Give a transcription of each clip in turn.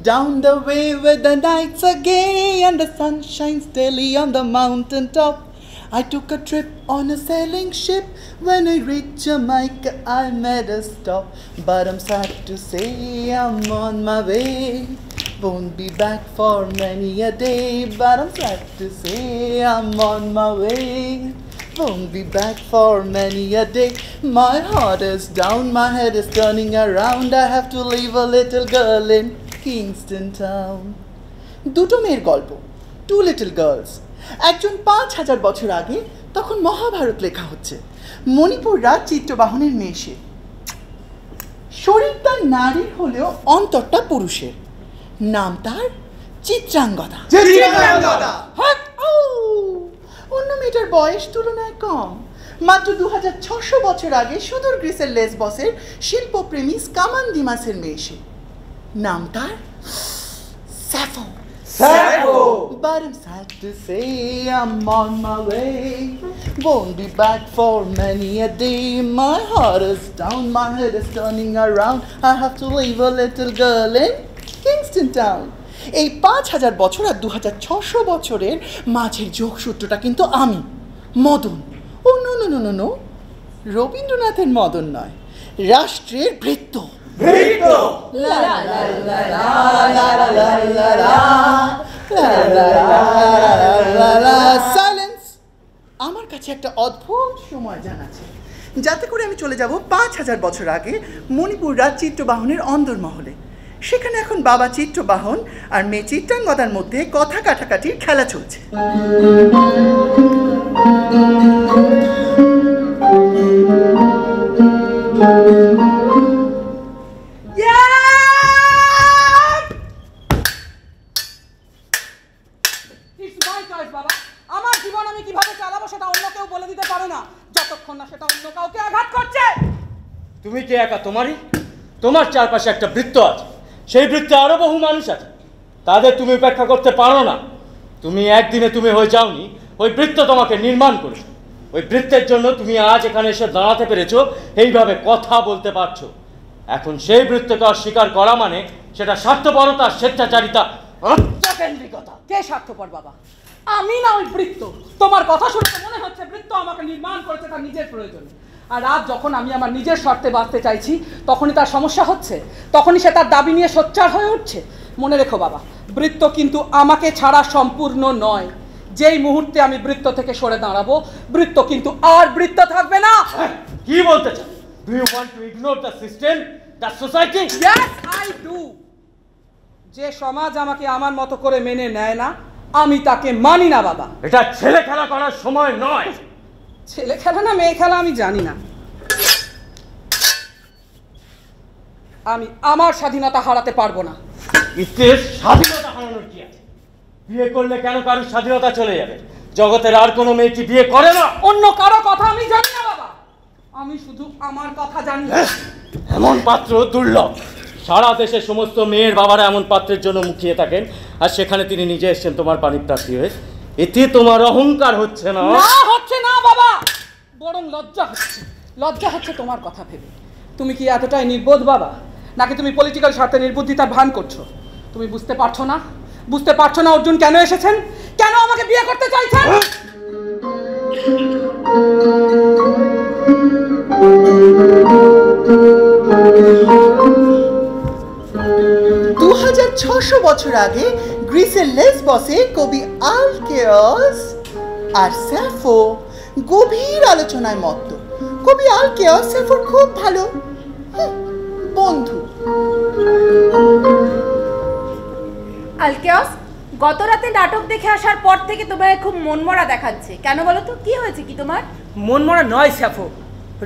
Down the way where the nights are gay and the sun shines daily on the mountain top. I took a trip on a sailing ship. When I reached Jamaica, I made a stop. But I'm sad to say I'm on my way. Won't be back for many a day. But I'm sad to say I'm on my way. Won't be back for many a day. My heart is down, my head is turning around. I have to leave a little girl in Kingston town. দুটো মেয়ের গল্প, two little girls. একজন ৫,০০০ বছর আগে, তখন মহাভারত লেখা হচ্ছে। মণিপুর রাজ চিত্রবাহনের মেয়ে সে। শরীরটা নারীর হলেও অন্তরটা পুরুষের। নাম তার চিত্রাঙ্গদা। অন্য মেয়েটার বয়স তুলনায় কম। মাত্র ২৬০০ বছর আগে সুদূর গ্রিসের লেসবসের শিল্পপ্রেমী স্কামান্দিমাসের মেয়ে সে। নাম তার স্যাফো। But I'm sad to say I'm on my way. Won't be back for many a day. My heart is down, my head is turning around. I have to leave a little girl in Kingston town. এই ৫,০০০ বছর আর ২৬০০ বছরের মাঝের যোগসূত্রটা কিন্তু আমি, Madan. Oh no no no no no, রবীন্দ্রনাথের মদন নয়, রাষ্ট্রের ভৃত্য। সাইলেন্স। আমার কাছে একটা অদ্ভুত সময় জানাচ্ছে, যাতে করে আমি চলে যাব ৫,০০০ বছর আগে মণিপুর রাজ চিত্রবাহনের অন্দরমহলে। সেখানে এখন বাবা চিত্রবাহন আর মেয়ে চিত্রাঙ্গদার মধ্যে কথা কাটাকাটির খেলা চলছে। আমার জীবন আমি কিভাবে চালাবো সেটা অন্য কেউ বলে দিতে পারে না, যতক্ষণ না সেটা অন্য কাউকে আঘাত করছে। তুমি কি একা? তোমার চারপাশে একটা বৃত্ত আছে, সেই বৃত্তে আরো বহু মানুষ আছে, তাদের তুমি উপেক্ষা করতে পারো না। তুমি একদিনে তুমি হয়ে যাওনি, ওই বৃত্ত তোমাকে নির্মাণ করেছে। ওই বৃত্তের জন্য তুমি আজ এখানে এসে দাঁড়াতে পেরেছো, এইভাবে কথা বলতে পারছো। এখন সেই বৃত্তকে অস্বীকার করা মানে সেটা স্বার্থপরতা, স্বেচ্ছাচারিতা, আত্মকেন্দ্রিকতা। কে স্বার্থপর বাবা? আমি না ওই বৃত্ত? তোমার কথা শুনে তো মনে হচ্ছে বৃত্ত আমাকে নির্মাণ করেছে তার নিজের প্রয়োজনে। আর আজ যখন আমি আমার নিজের স্বার্থে বাঁচতে চাইছি, তখনই তার সমস্যা হচ্ছে, তখনই সে তার দাবি নিয়ে সোচ্চার হয়ে উঠছে। মনে রেখো বাবা, বৃত্ত কিন্তু আমাকে ছাড়া সম্পূর্ণ নয়। যেই মুহূর্তে আমি বৃত্ত থেকে সরে দাঁড়াবো, বৃত্ত কিন্তু আর বৃত্ত থাকবে না। কি বলতে চাও? Do you want to ignore the system, the society? Yes, I do. যে সমাজ আমাকে আমার মতো করে মেনে নেয় না, আমি তাকে মানি না বাবা। এটা ছেলে খেলা করার সময় নয়। ছেলে খেলা না মেয়ে খেলা আমি জানি না। আমি আমার স্বাধীনতা হারাতে পারবো না। এতে স্বাধীনতা হারানোর কি আছে? বিয়ে করলে কেন কারোর স্বাধীনতা চলে যাবে? জগতের আর কোনো মেয়ে কি বিয়ে করে না? অন্য কারো কথা আমি জানি না বাবা, আমি শুধু আমার কথা জানি। এমন পাত্র দুর্লভ। সারা দেশের সমস্ত মেয়ের বাবারা এমন পাত্রের জন্য মুখিয়ে থাকেন, আর সেখানে তিনি নিজে এসেছেন তোমার পানিপ্রার্থী হয়ে। এতে তোমার অহংকার হচ্ছে না? না, হচ্ছে না বাবা, বরং লজ্জা হচ্ছে তোমার কথা ভেবে। তুমি কি এতটাই নির্বোধ বাবা, নাকি তুমি পলিটিক্যাল স্বার্থে নির্বুদ্ধিতার ভান করছো? তুমি বুঝতে পারছো না অর্জুন কেন এসেছেন, কেন আমাকে বিয়ে করতে চাইছেন? 2600 বছর আগে গ্রিসের লেসবসে কবি আলকেয়াস আর স্যাফো গভীর আলোচনায় মত্ত। কবি আলকেয়াস স্যাফোর খুব ভালো বন্ধু। আলকেয়াস, গত রাতে নাটক দেখে আসার পর থেকে তোমায় খুব মনমরা দেখাচ্ছে, কেন বলো তো? কি হয়েছে কি তোমার? মনমরা নয় স্যাফো,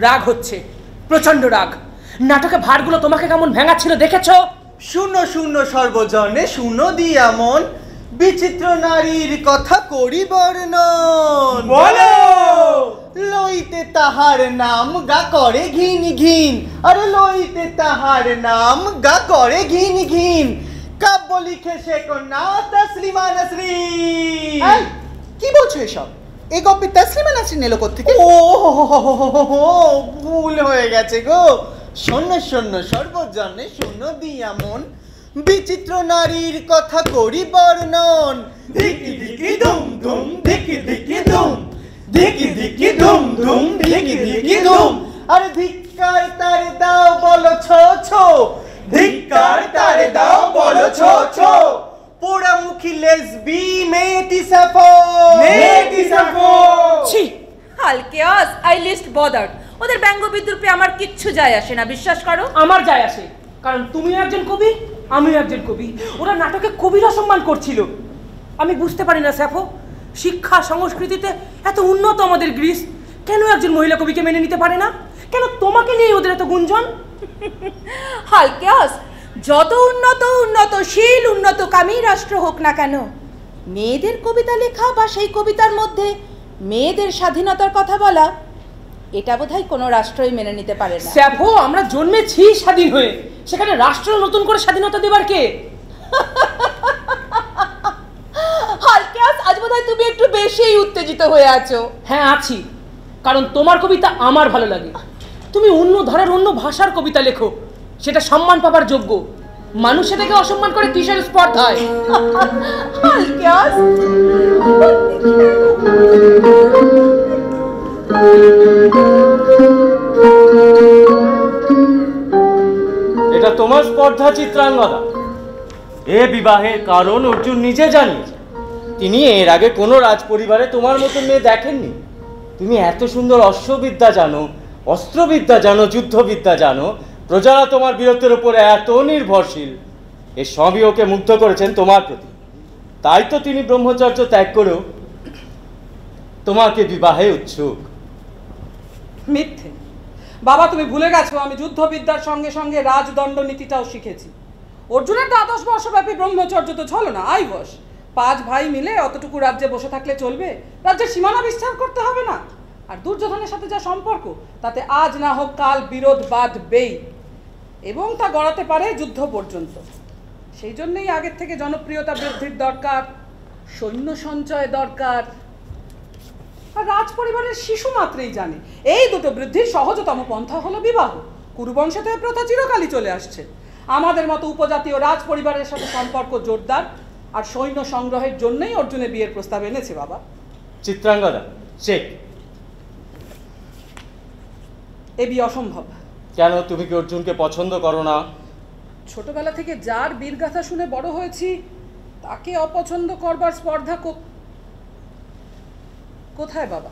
রাগ হচ্ছে, প্রচন্ড রাগ। নাটকে ভারগুলো তোমাকে কেমন ভেঙাচ্ছিল দেখেছো? শূন্য শূন্য সর্বজনে শূন্য দিয়া মন, বিচিত্র নারীর কথা করি বর্ণন। বলো। লইতে তাহার নাম গা করে ঘিন ঘিন, আরে লইতে তাহার নাম গা করে ঘিন ঘিন, কাব্য লিখে সে কন্যা তসলিমা নাসরিন। কি বলছো এসব? এই গল্পে তসলিমা নাসরিন এলো কোত্থেকে? ও ভুল হয়ে গেছে গো। শূন্য শূন্য সর্বজনে শূন্য দিয়া মন, বিচিত্র নারীর কথা করি বর্ণন। ধিকি ধিকি ধুম ধুম, ধিকি ধিকি ধুম, ধিকি ধিকি ধুম ধুম, ধিকি ধিকি ধুম। আরে ধিক্কার তার দাও বলো ছো ছো, ধিক্কার তার দাও বলো ছো ছো, পোড়ামুখী লেসবি মেয়েটি সাফো, মেয়েটি সাফো। ছি আলকেয়াস, আই লিস্ট বদার্ড। ওদের ব্যঙ্গ বিদ্রুপে আমার কিচ্ছু যায় আসে না, বিশ্বাস করো। আমার যায় আসে, কারণ তুমিও একজন কবি, আমিও একজন কবি। ওরা নাটকে কবির অসম্মান করছিল। আমি বুঝতে পারি না স্যাফো, শিক্ষা সংস্কৃতিতে এত উন্নত আমাদের গ্রিস, কেন একজন মহিলা কবিকে মেনে নিতে পারে না? কেন তোমাকে নিয়ে ওদের এত গুঞ্জন? আলকেয়াস, যত উন্নতশীল উন্নতকামী রাষ্ট্র হোক না কেন, মেয়েদের কবিতা লেখা বা সেই কবিতার মধ্যে মেয়েদের স্বাধীনতার কথা বলা, এটা বোধহয় কোনো রাষ্ট্রই মেনে নিতে পারে না। স্যাফো, আমরা জন্মেছি স্বাধীন হয়ে, সেখানে রাষ্ট্র নতুন করে স্বাধীনতা দেবার কে? আলকেয়াস, আজ বোধহয় তুমি একটু বেশিই উত্তেজিত হয়ে আছো। হ্যাঁ আছি, কারণ তোমার কবিতা আমার ভালো লাগে। তুমি অন্য ধারার অন্য ভাষার কবিতা লেখো, সেটা সম্মান পাবার যোগ্য। মানুষ সেটাকে অসম্মান করে কিসের স্পর্ধায়? আলকেয়াস, এটা তোমার স্পর্ধা চিত্রাঙ্গদা। এ বিবাহের কারণ অর্জুন নিজে জানিয়েছে। তিনি এর আগে কোনো রাজপরিবারে তোমার মতো মেয়ে দেখেননি। তুমি এত সুন্দর অশ্ববিদ্যা জানো, অস্ত্রবিদ্যা জানো, যুদ্ধবিদ্যা জানো, প্রজারা তোমার বীরত্বের উপরে এত নির্ভরশীল। এ সবই ওকে মুগ্ধ করেছেন তোমার প্রতি। তাই তো তিনি ব্রহ্মচর্য ত্যাগ করেও তোমাকে বিবাহে উৎসুক। মিথ্যে বাবা, তুমি ভুলে গেছো আমি যুদ্ধবিদ্যার সঙ্গে সঙ্গে রাজদণ্ড নীতিটাও শিখেছি। অর্জুনের 10 বর্ষব্যাপী ব্রহ্মচর্য তো ছলো না, আইবস। 5 ভাই মিলে অতটুকু রাজ্যে বসে থাকলে চলবে? রাজ্যের সীমানা বিস্তার করতে হবে না? আর দুর্যোধনের সাথে যা সম্পর্ক, তাতে আজ না হোক কাল বিরোধ বাঁধবেই, এবং তা গড়াতে পারে যুদ্ধ পর্যন্ত। সেই জন্যই আগের থেকে জনপ্রিয়তা বৃদ্ধির দরকার, সৈন্য সঞ্চয় দরকার। আর রাজ পরিবারের শিশু মাত্রই জানে এই দুটো বৃদ্ধির সহজতম পন্থা হলো বিবাহ। কুরুবংশে তো প্রথা চিরকালই চলে আসছে। আমাদের মতো উপজাতীয় রাজ পরিবারের সাথে সম্পর্ক জোরদার, আর সৈন্য সংগ্রহের জন্যই অর্জুনে বিয়ের প্রস্তাব এনেছে বাবা। চিত্রাঙ্গদা, চেক। এ বিয়ে অসম্ভব। কেন? তুমি কি অর্জুনকে পছন্দ করো না? ছোটবেলা থেকে যার বীরগাথা শুনে বড় হয়েছি, তাকে অপছন্দ করবার স্পর্ধা কোথায় বাবা?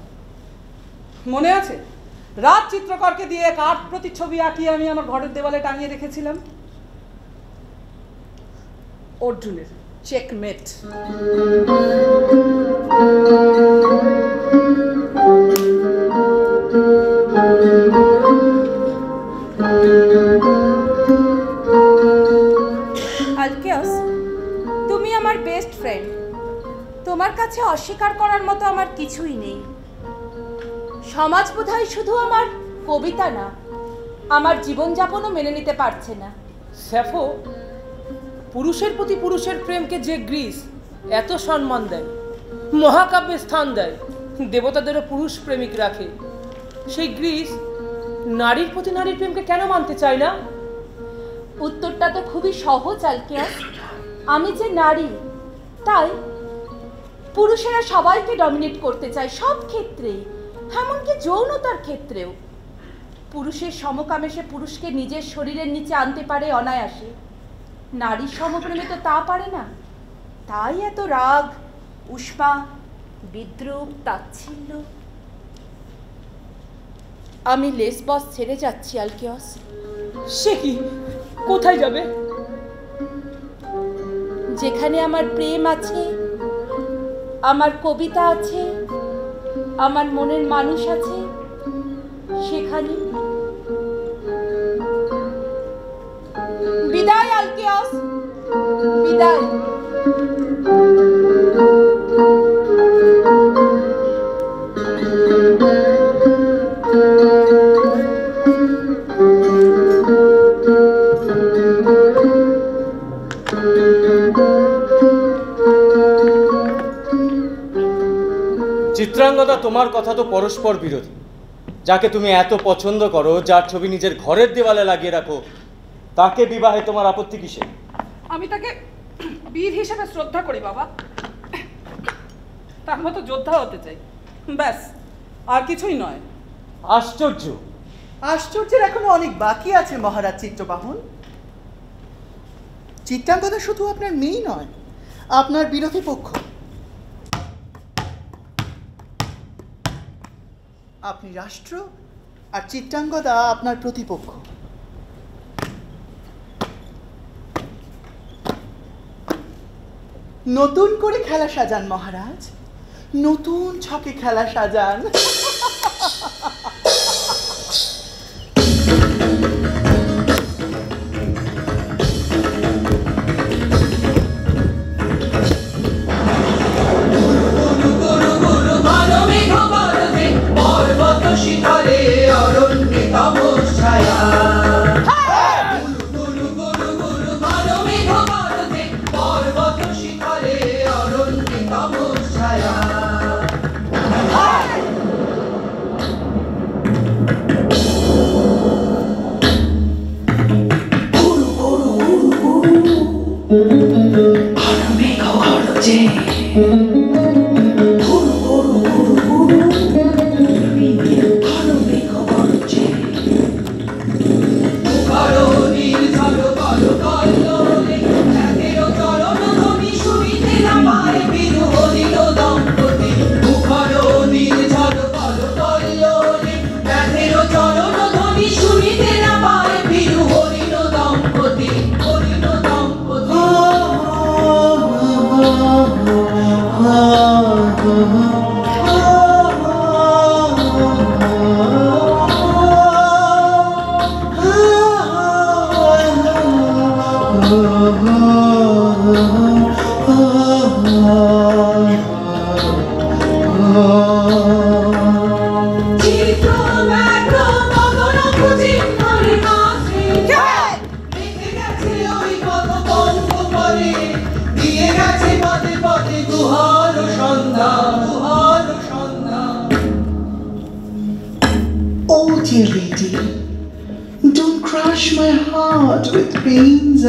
মনে আছে রাজ চিত্রকরকে দিয়ে কাঠ প্রতিচ্ছবি আঁকিয়ে আমি আমার ঘরের দেওয়ালে টাঙিয়ে রেখেছিলাম? অর্জুনের চেকমেট। আলকেয়াস, তুমি আমার বেস্ট ফ্রেন্ড। তোমার কাছে অস্বীকার করার মতো আমার কিছুই নেই। সমাজ বোধহয় শুধু আমার কবিতা না, আমার জীবনযাপনও মেনে নিতে পারছে না। স্যাফো, পুরুষের প্রতি পুরুষের প্রেমকে যে গ্রিস এত সম্মান দেয়, মহাকাব্যে স্থান দেয়, দেবতাদেরও পুরুষ প্রেমিক রাখে, সেই গ্রিস নারীর প্রতি নারীর প্রেমকে কেন মানতে চায় না? উত্তরটা তো খুবই সহজ আলকেয়াস। আমি যে নারী, তাই পুরুষেরা সবাইকে ডমিনেট করতে চায় সব ক্ষেত্রেই, এমনকি যৌনতার ক্ষেত্রেও। পুরুষের সমকামে সে পুরুষকে নিজের শরীরের নিচে আনতে পারে অনায়াসে, নারীর সমপ্রেমে তো তা পারে না। তাই এত রাগ, উষ্মা, বিদ্রুপ, তাচ্ছিল্য। আমি লেসবস ছেড়ে যাচ্ছি আলকিয়স। সে কি? কোথায় যাবে? যেখানে আমার প্রেম আছে, আমার কবিতা আছে, আমার মনের মানুষ আছে, সেখানে। বিদায় আলকিয়স, বিদায়। চিত্রাঙ্গদা, তোমার কথা তো পরস্পর বিরোধী। যাকে তুমি এত পছন্দ করো, যার ছবি নিজের ঘরের দেওয়ালে লাগিয়ে রাখো, তাকে বিবাহে তোমার আপত্তি কিসে? আমি তাকে বীর হিসেবে শ্রদ্ধা করি বাবা, তার মতো যোদ্ধা হতে চাই, ব্যাস, আর কিছুই নয়। আশ্চর্য! আশ্চর্যের এখনো অনেক বাকি আছে মহারাজ চিত্রবাহন। চিত্রাঙ্গদা শুধু আপনার মেয়ে নয়, আপনার বিরোধী পক্ষ। আপনি রাষ্ট্র আর চিত্রাঙ্গদা আপনার প্রতিপক্ষ। নতুন করে খেলা সাজান মহারাজ, নতুন ছকে খেলা সাজান।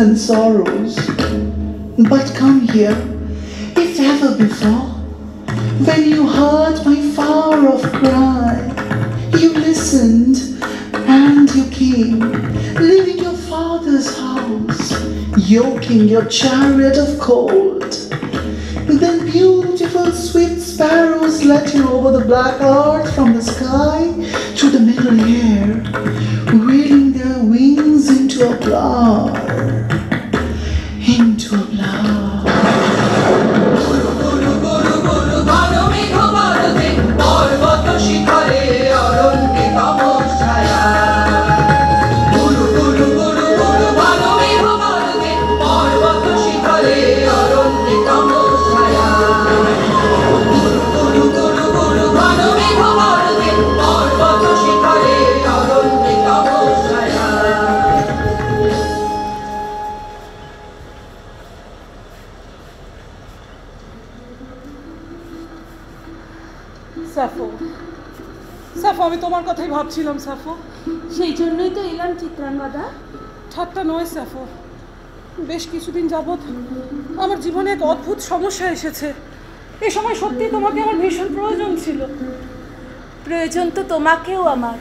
And sorrows, but come here, if ever before, when you heard my far-off cry, you listened and you came, leaving your father's house, yoking your chariot of cold. Then beautiful swift sparrows let you over the black earth from the sky to the middle air, wheeling their wings into a flower. Into a flower. Safo, আমি তোমার কথাই ভাবছিলাম সাফো। সেই জন্যই তো এলাম চিত্রাঙ্গদা। ঠাট্টা নয় সাফো, বেশ কিছুদিন যাবৎ আমার জীবনে এক অদ্ভুত সমস্যা এসেছে। এই সময় সত্যি তোমাকে আমার ভীষণ প্রয়োজন ছিল। প্রয়োজন তো তোমাকেও আমার।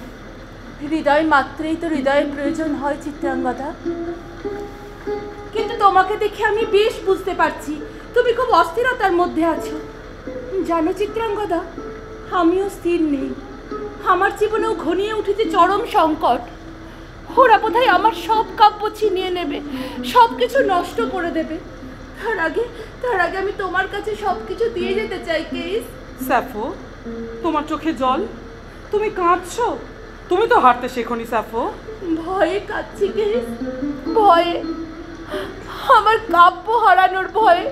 হৃদয় মাত্রেই তো হৃদয়ের প্রয়োজন হয় চিত্রাঙ্গদা। কিন্তু তোমাকে দেখে আমি বেশ বুঝতে পারছি তুমি খুব অস্থিরতার মধ্যে আছো। জানো চিত্রাঙ্গদা, আমিও স্থির নেই। আমার জীবনেও ঘনিয়ে উঠেছে চরম সংকট। ওরা বোধহয় আমার সব কাব্য ছিনিয়ে নেবে, সব কিছু নষ্ট করে দেবে। তার আগে আমি তোমার কাছে সব কিছু দিয়ে যেতে চাই কেইস। স্যাফো, তোমার চোখে জল, তুমি কাঁদছো? তুমি তো হাঁটতে শেখোনি স্যাফো। ভয়ে কাঁদছি কেইস, ভয়ে, আমার কাব্য হারানোর ভয়ে।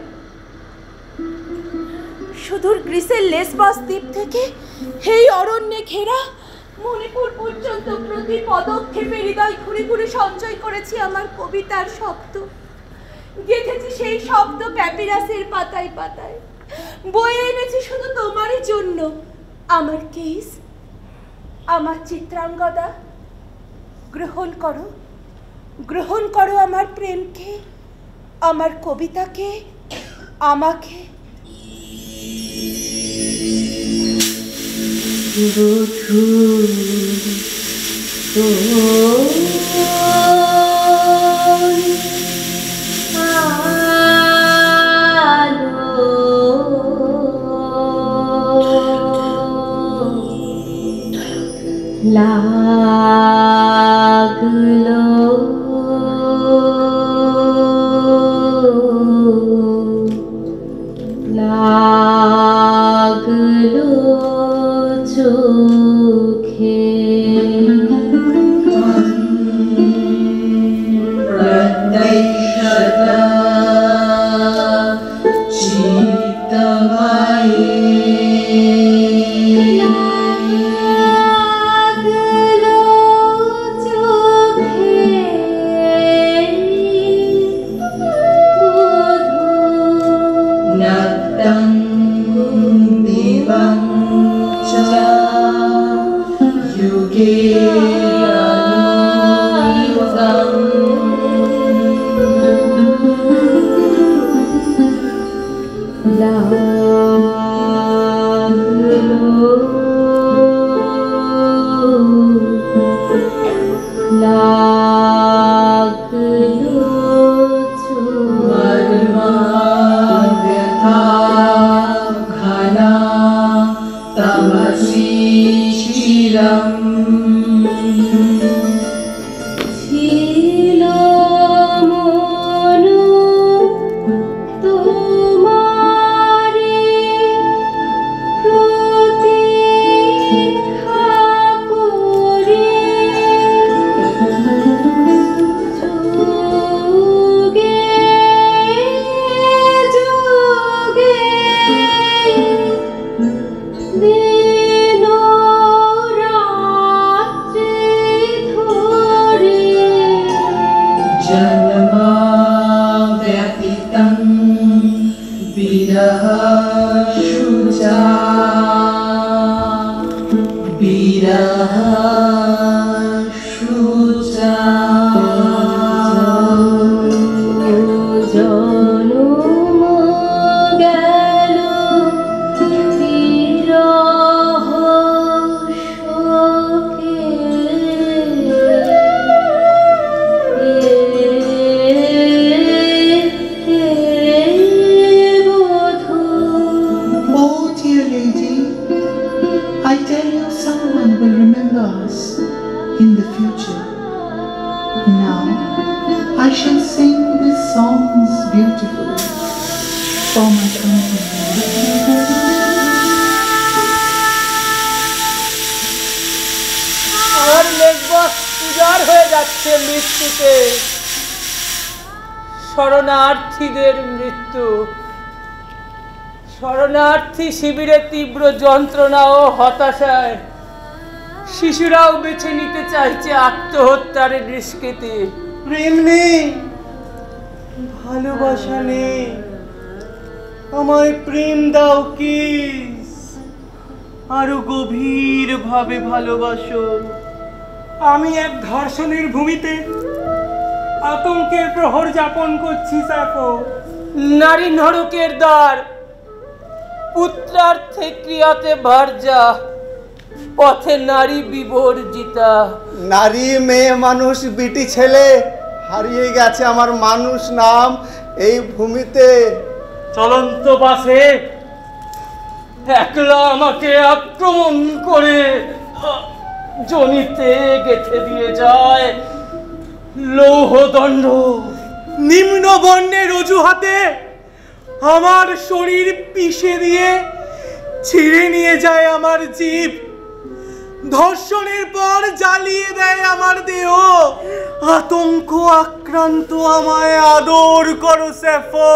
সুদূর গ্রিসের লেসবস দ্বীপ থেকে এই অরণ্যে ঘেরা মণিপুর পর্যন্ত প্রতি পদক্ষেপে হৃদয় ঘুরে ঘুরে সঞ্চয় করেছি আমার কবিতার শব্দ। গেঁথেছি সেই শব্দ প্যাপিরাসের পাতায় পাতায়, বয়ে এনেছি শুধু তোমারই জন্য। আমার কেইস, আমার চিত্রাঙ্গদা, গ্রহণ করো, গ্রহণ করো আমার প্রেমকে, আমার কবিতাকে, আমাকে। লাগলো লাগলো চোখে প্রত্যক্ষতা চিত্তময়ে শরণার্থীদের মৃত্যু, শরণার্থী শিবিরে তীব্র যন্ত্রণা ও হতাশায় শিশুরাও বেছে নিতে চাইছে আত্মহত্যার নিষ্কৃতি। প্রেম নেই, ভালোবাসা নেই, আমায় প্রেম দাও কিস, আরো গভীর ভাবে ভালোবাসো। আমি এক ধর্ষণের ভূমিতে আতঙ্কের প্রহর যাপন করছি সাফো। নারী নরকের দ্বার, পুত্রার্থে ক্রিয়াতে ভার্যা, পথে নারী বিবর্জিতা। নারী, মেয়ে মানুষ, বিটি ছেলে, হারিয়ে গেছে আমার মানুষ নাম এই ভূমিতে। চলন্ত বাসে একলা আমাকে আক্রমণ করে জনিতে গেঁথে দিয়ে যায় লৌহদণ্ড। নিম্ন বর্ণের অজুহাতে আমার শরীর পিষে দিয়ে ছিঁড়ে নিয়ে যায় আমার জীব, ধর্ষণের পর জ্বালিয়ে দেয় আমার দেহ। আতঙ্ক আক্রান্ত আমায় আদর করো স্যাফো,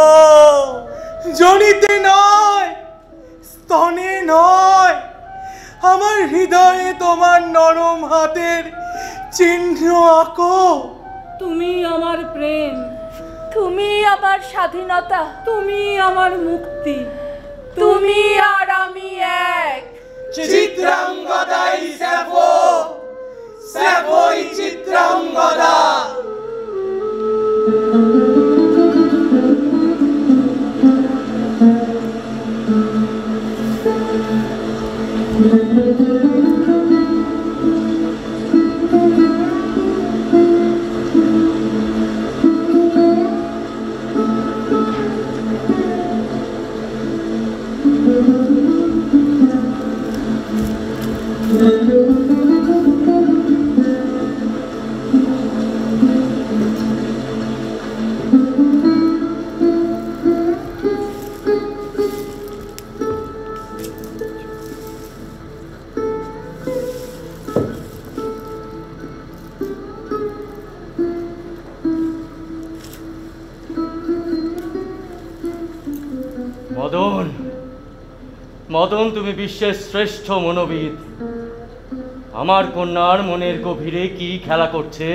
জনিতে নয়, স্তনে নয়, আমার হৃদয়ে তোমার নরম হাতের চিহ্ন আঁকো। তুমি আমার প্রেম, তুমি আমার স্বাধীনতা, তুমি আমার মুক্তি, তুমি আর আমি এক। চিত্রাঙ্গদাই স্যাফো, স্যাফোই চিত্রাঙ্গদা। মদন, মদন, তুমি বিশ্বের শ্রেষ্ঠ মনোবিদ। আমার কন্যার মনের গভীরে কি খেলা করছে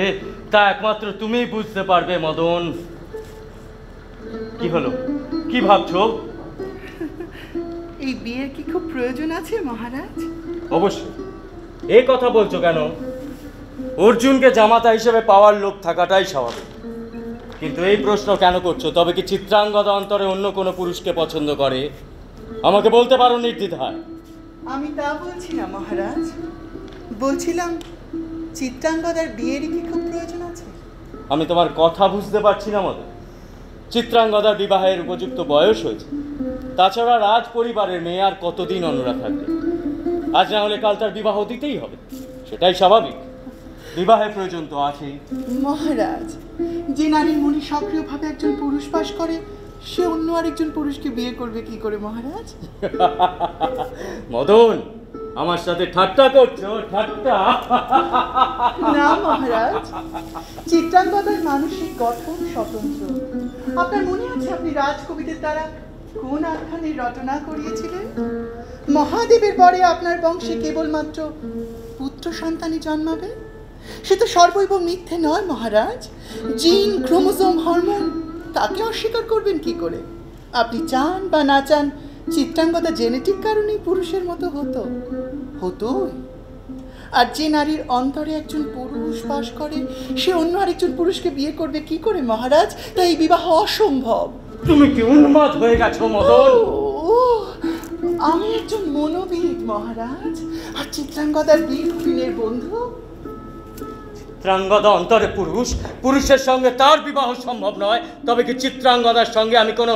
তা একমাত্র তুমি বুঝতে পারবে। মদন, কি হলো, কি ভাবছো? এই বিয়ের কি খুব প্রয়োজন আছে মহারাজ? অবশ্যই। এই কথা বলছো কেন? অর্জুনকে জামাতা হিসেবে পাওয়ার লোভ থাকাটাই স্বাভাবিক, কিন্তু এই প্রশ্ন কেন করছো? তবে কি চিত্রাঙ্গদা অন্তরে অন্য কোনো পুরুষকে পছন্দ করে? আমাকে বলতে পারো নির্দ্বিধায়। আমি তা বলছি না মহারাজ, বলছিলাম চিত্রাঙ্গদার বিয়েরই কি খুব প্রয়োজন আছে? আমি তোমার কথা বুঝতে পারছি না মদন। চিত্রাঙ্গদার বিবাহের উপযুক্ত বয়স হয়েছে, তাছাড়া রাজ পরিবারের মেয়ে আর কতদিন অন্যরা থাকবে? আজ না হলে কাল তার বিবাহ দিতেই হবে, সেটাই স্বাভাবিক। বিবাহের প্রয়োজন তো আছেই। মহারাজ, যে নারীর মনে সক্রিয়ভাবে একজন পুরুষ বাস করে সে অন্য আরেকজন পুরুষকে বিয়ে করবে কি করে মহারাজ? মদন, আমার সাথে ঠাট্টা করছো? ঠাট্টা না মহারাজ, চিত্রাঙ্গদার মানসিক গঠন স্বতন্ত্র। আপনার মনে আছে আপনি রাজকবিদের দ্বারা কোন আখ্যানের রচনা করিয়েছিলেন? মহাদেবের পরে আপনার বংশে কেবলমাত্র পুত্র সন্তানই জন্মাবে। সে তো সর্বৈব মিথ্যে নয় মহারাজ। জিন, ক্রোমোজোম, হরমোন তাকে অস্বীকার করবেন কি করে? আপনি চান বা না চান চিত্রাঙ্গদা জেনেটিক কারণেই পুরুষের মতো হতোই। আর যে নারীর অন্তরে একজন পুরুষ বাস করে সে অন্য আরেকজন পুরুষকে বিয়ে করবে কি করে মহারাজ? তাই এই বিবাহ অসম্ভব। তুমি কি উন্মাদ হয়ে গেছো মদন? আমি একজন মনোবিদ মহারাজ, আর চিত্রাঙ্গদার দীর্ঘদিনের বন্ধু। চিত্রাঙ্গদা অন্তরে পুরুষ, পুরুষের সঙ্গে তার বিবাহ সম্ভব নয়, তবে কি চিত্রাঙ্গদার সঙ্গে আমি কোনো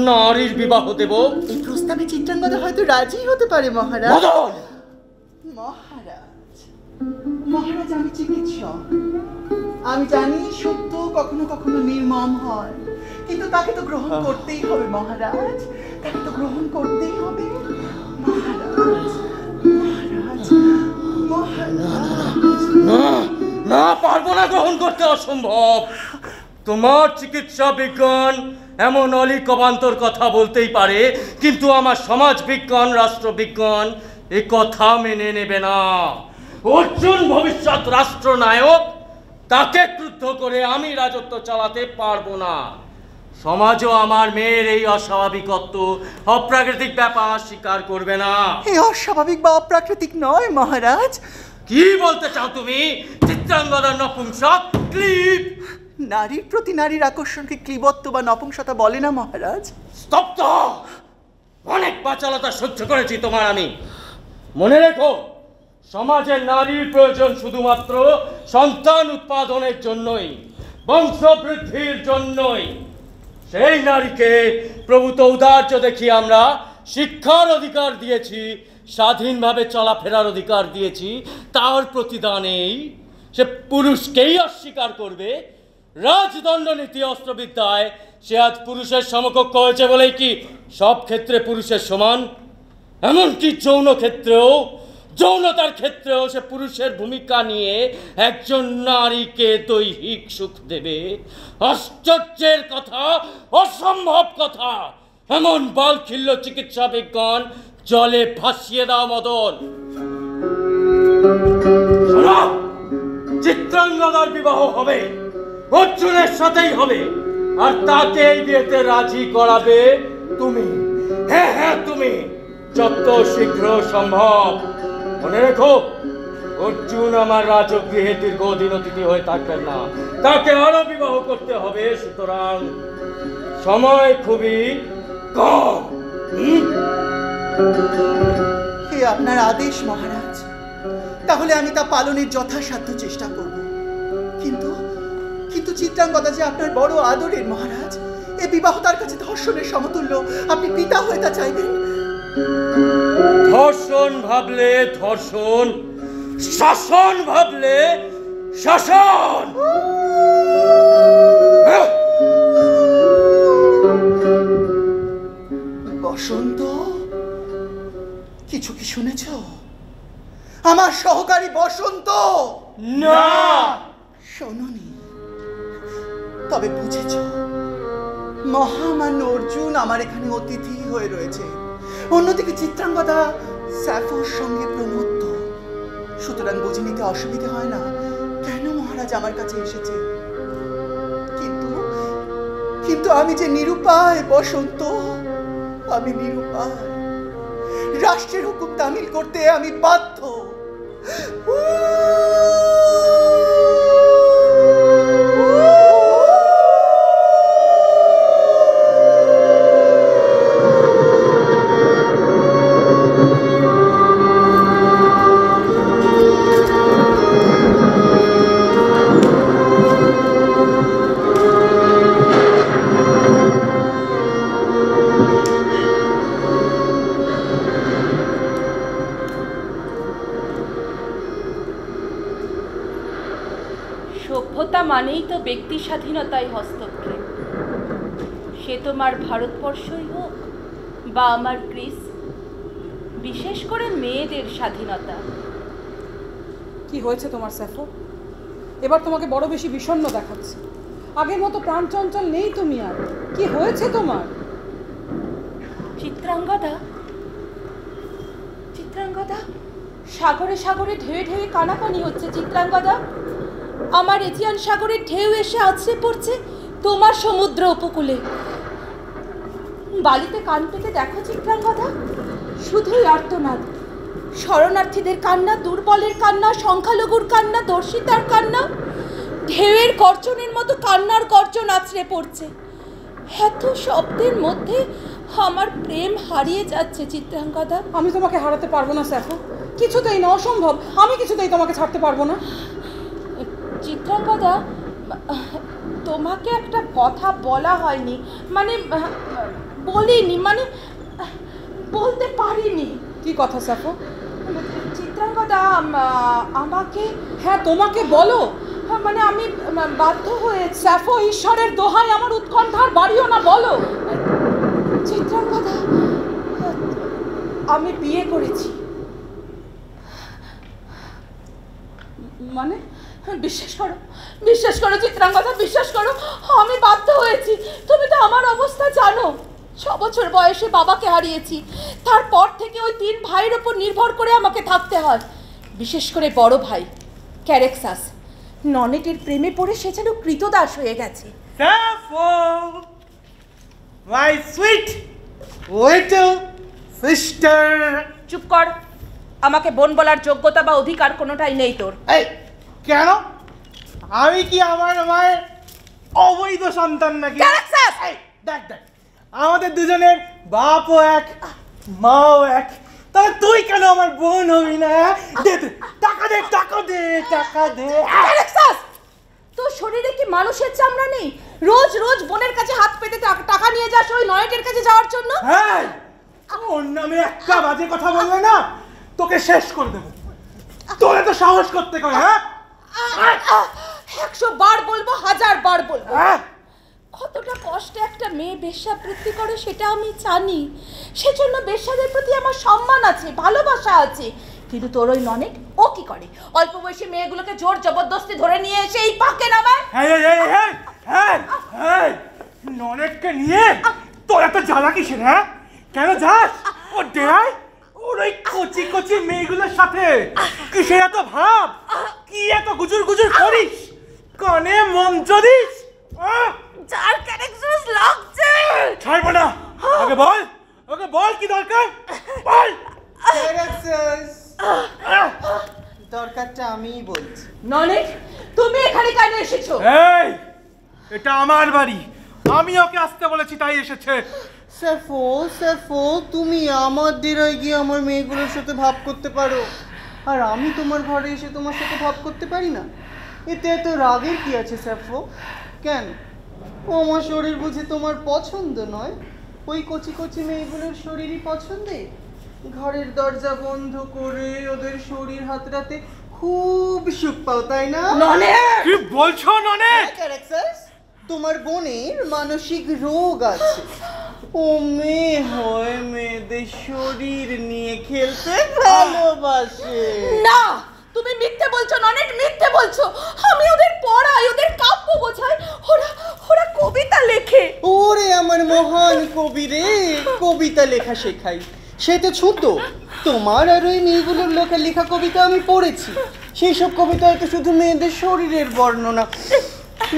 নারীর বিবাহ দেব? এই প্রস্তাবে চিত্রাঙ্গদা হয়তো রাজি হতে পারে মহারাজ। মহারাজ, আমি চিকিৎসক। আমি জানি সত্য কখনো কখনো নির্মম হয়, কিন্তু তাকে তো গ্রহণ করতেই হবে মহারাজ, তাকে তো গ্রহণ করতেই হবে মহারাজ। মহারাজ, মহারাজ, না, পারবো না গ্রহণ করতে, অসম্ভব। তোমার চিকিৎসা বিজ্ঞান এমন অলিক অবান্তর কথা বলতেই পারে, কিন্তু আমার সমাজ বিজ্ঞান, রাষ্ট্রবিজ্ঞান এ কথা মেনে নেবে না। অর্জুন ভবিষ্যৎ রাষ্ট্রনায়ক, তাকে ক্রুদ্ধ করে আমি রাজত্ব চালাতে পারবো না। সমাজও আমার মেয়ের এই অস্বাভাবিকত্ব, অপ্রাকৃতিক ব্যাপার স্বীকার করবে না। এই অস্বাভাবিক বা অপ্রাকৃতিক নয় মহারাজ। কি বলতে চাও তুমি? চিত্রাঙ্গদার নপুংসক, ক্লিব। নারীর প্রতি নারীর আকর্ষণকে ক্লিবত্ব বা নপুংসতা বলে না মহারাজ। স্তব্ধ! অনেক বাচালতা সহ্য করেছি তোমার আমি। মনে রেখো, সমাজের নারীর প্রয়োজন শুধুমাত্র সন্তান উৎপাদনের জন্যই, বংশবৃদ্ধির জন্যই। সেই নারীকে প্রভূত ঔদার্য দেখিয়ে আমরা শিক্ষার অধিকার দিয়েছি, স্বাধীনভাবে চলাফেরার অধিকার দিয়েছি, তার প্রতিদানেই সে পুরুষকেই অস্বীকার করবে। রাজদণ্ডনীতি অস্ত্রবিদ্যায় সে আজ পুরুষের সমকক্ষ হয়েছে বলেই কি সব ক্ষেত্রে পুরুষের সমান? এমনকি যৌন ক্ষেত্রেও, যৌনতার ক্ষেত্রেও সে পুরুষের ভূমিকা নিয়ে একজন নারীকে দৈহিক সুখ দেবে। আশ্চর্যের কথা, অসম্ভব কথা। এমন বালখিল্য চিকিৎসা বিজ্ঞান জলে ভাসিয়ে দাও মদন। চিত্রাঙ্গদার বিবাহ হবে, অর্জুনের সাথেই হবে, আর তাকে এই বিয়েতে রাজি করাবে তুমি। হ্যাঁ হ্যাঁ, তুমি যত শীঘ্র সম্ভব। মনে রেখো, অর্জুন আমার রাজগৃহে দীর্ঘদিন অতিথি হয়ে থাকবেন না, তাকে আরো বিবাহ করতে হবে। সুতরাং সময় খুবই কম। হে আপনার আদেশ মহারাজ, তাহলে আমি তা পালনের যথাসাধ্য চেষ্টা করব। কিন্তু কিন্তু চিত্রাঙ্গদা যে আপনার বড় আদরের মহারাজ, এ বিবাহ তার কাছে ধর্ষণের সমতুল্য। আপনি পিতা হয়ে তা চাইবেন? ধর্ষণ ভাবলে ধর্ষণ, শাসন ভাবলে শাসন। বসন্ত, কিছু কি শুনেছ? আমার সহকারী বসন্ত? না। শোনোনি? তবে বুঝেছ, মহামান্য অর্জুন আমার এখানে অতিথি হয়ে রয়েছে। অন্যদিকে চিত্রাঙ্গদা স্যাফোর সঙ্গে প্রমত্ত। সুতরাং বুঝে নিতে অসুবিধা হয় না কেন মহারাজ আমার কাছে এসেছে। কিন্তু কিন্তু আমি যে নিরুপায় বসন্ত, আমি নিরুপায়। রাষ্ট্রের হুকুম তামিল করতে আমি বাধ্য। সভ্যতা মানেই তো ব্যক্তি স্বাধীনতায় হস্তক্ষেপ। সে তোমার ভারতবর্ষই হোক বা আমার গ্রিস, বিশেষ করে মেয়েদের স্বাধীনতা। কি হয়েছে তোমার স্যাফো? এবার তোমাকে বড় বেশি বিষণ্ণ দেখাচ্ছে। আগের মতো প্রাণ চঞ্চল নেই তুমি আর। কি হয়েছে তোমার? চিত্রাঙ্গদা, চিত্রাঙ্গদা, সাগরে সাগরে ঢেউে ঢেউে কানাকানি হচ্ছে। চিত্রাঙ্গদা, আমার এজিয়ান সাগরের ঢেউ এসে আছড়ে পড়ছে তোমার সমুদ্র উপকূলে। বালিতে কান পেতে দেখো চিত্রাঙ্গদা, শুধুই আর্তনাদ। শরণার্থীদের কান্না, দুর্বলের কান্না, সংখ্যালঘুর কান্না, দর্শিতার কান্না। ঢেউয়ের গর্জনের মতো কান্নার গর্জন আছড়ে পড়ছে। এত শব্দের মধ্যে আমার প্রেম হারিয়ে যাচ্ছে চিত্রাঙ্গদা। আমি তোমাকে হারাতে পারবো না স্যাফো, কিছুতেই না, অসম্ভব। আমি কিছুতেই তোমাকে ছাড়তে পারবো না। চিত্রাঙ্গদা, তোমাকে একটা কথা বলা হয়নি, মানে বলিনি, মানে বলতে পারিনি। কি কথা স্যাফো? চিত্রাঙ্গদা, আমাকে। হ্যাঁ, তোমাকে বলো। মানে আমি বাধ্য হয়ে। স্যাফো, ঈশ্বরের দোহাই, আমার উৎকণ্ঠার বাড়িও না, বলো। চিত্রাঙ্গদা, আমি বিয়ে করেছি। মানে? বিশ্বাস করো, বিশ্বাস করো চিত্রাঙ্গদা, বিশ্বাস করো, আমি বাধ্য হয়েছি। তুমি তো আমার অবস্থা জানো। 6 বছর বয়সে বাবাকে হারিয়েছি। তারপর থেকে ওই 3 ভাইয়ের ওপর নির্ভর করে আমাকে থাকতে হয়। বিশেষ করে বড় ভাই ক্যারেক্সাস, ননেটের প্রেমে পড়ে সে যেন কৃতদাস হয়ে গেছে। Sappho, my sweet little sister. চুপ কর, আমাকে বোন বলার যোগ্যতা বা অধিকার কোনোটাই নেই তোর। এই কেন? আমি কি আমার মায়ের অবৈধ সন্তান নাকি? ক্যারেক্সাস! এই দেখ দেখ, আমাদের দুজনের বাপও এক, মাও এক, তাহলে তুই কেন আমার বোন হবি না? দে দে, টাকা দে, টাকা দে, টাকা দে। ক্যারেক্সাস, তোর শরীরে কি মানুষের চামড়া নেই? রোজ রোজ বোনের কাছে হাত পেতে টাকা নিয়ে যাস ওই নয়েটের কাছে যাওয়ার জন্য। হ্যাঁ, ওর নামে একটা বাজে কথা বললে না তোকে শেষ করে দেবো। তোরে তো সাহস করতে কই, হ্যাঁ? 100 বার বলবো, 1000 বার বলবো, কতটা কষ্টে একটা মেয়ে বেশ্যাবৃত্তি করে সেটা আমি জানি। সেজন্য বেশ্যাদের প্রতি আমার সম্মান আছে, ভালোবাসা আছে। কিন্তু তোর ওই ননেক ও কি করে? অল্প বয়সী মেয়েগুলোকে জোর জবরদস্তি ধরে নিয়ে এসে এই পাকে নামায়। ননেককে নিয়ে তোর এত জ্বালা কিসের, হ্যাঁ? কেন যাস ও ডেরায়? ওর ওই কচি কচি মেয়েগুলোর সাথে কিসের এত ভাব? কি এত গুজুর গুজুর করিস? কানে মন্ত্র দিস? যার ক্যারেক্টার লাগছে ছাড়বো না। ওকে বল, ওকে বল কি দরকার, বল। দরকারটা আমিই বলছি। ননিক, তুমি এখানে কেন এসেছো? এই, এটা আমার বাড়ি, আমি ওকে আসতে বলেছি তাই এসেছে। সাফো, তুমি আমার ডেরায় গিয়ে আমার মেয়েগুলোর সাথে ভাব করতে পারো, আর আমি তোমার ঘরে এসে তোমার সাথে ভাব করতে পারি না? এতে এত রাগের কি আছে সাফো? কেন ও আমার শরীর বুঝি তোমার পছন্দ নয়? ওই কচি কচি মেয়েগুলোর শরীরই পছন্দে? ঘরের দরজা বন্ধ করে ওদের শরীর হাতড়াতে খুব সুখ পাও, তাই না? কি বলছো ননে? তোমার বোনের মানসিক রোগ আছে, ও মেয়ে হয় মেয়েদের শরীর নিয়ে খেলতে ভালোবাসে। না, তুমি মিথ্যে বলছো ননেট, মিথ্যে বলছো। আমি ওদের পড়াই, ওদের কাব্য বোঝাই, ওরা কবিতা লেখে। ওরে আমার মহান কবি রে, কবিতা লেখা শেখাই, সে তো ছুতো। তোমার আর ওই মেয়েগুলোর লেখা কবিতা আমি পড়েছি। সেই সব কবিতায় তো শুধু মেয়েদের শরীরের বর্ণনা,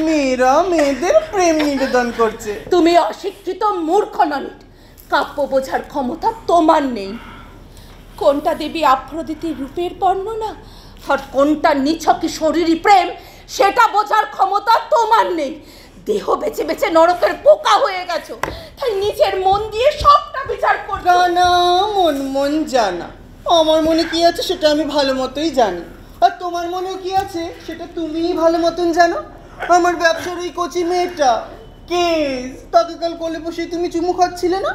মেয়েরা মেয়েদের প্রেম নিবেদন করছে। তুমি অশিক্ষিত মূর্খ ননিট, কাব্য বোঝার ক্ষমতা তোমার নেই। কোনটা দেবী আফ্রোদিতির রূপের বর্ণনা আর কোনটা নিছকই শরীরী প্রেম সেটা বোঝার ক্ষমতা তোমার নেই। দেহ বেছে বেছে নরকের পোকা হয়ে গেছো, তাই নিজের মন দিয়ে সবটা বিচার করছো। জানা মন জানা, আমার মনে কি আছে সেটা আমি ভালো মতোই জানি, আর তোমার মনেও কি আছে সেটা তুমিই ভালো মতন জানো। আমার ব্যবসার ওই কচি মেয়েটা কেস, তাকে কাল কোলে বসে তুমি চুমু খাচ্ছিলে না?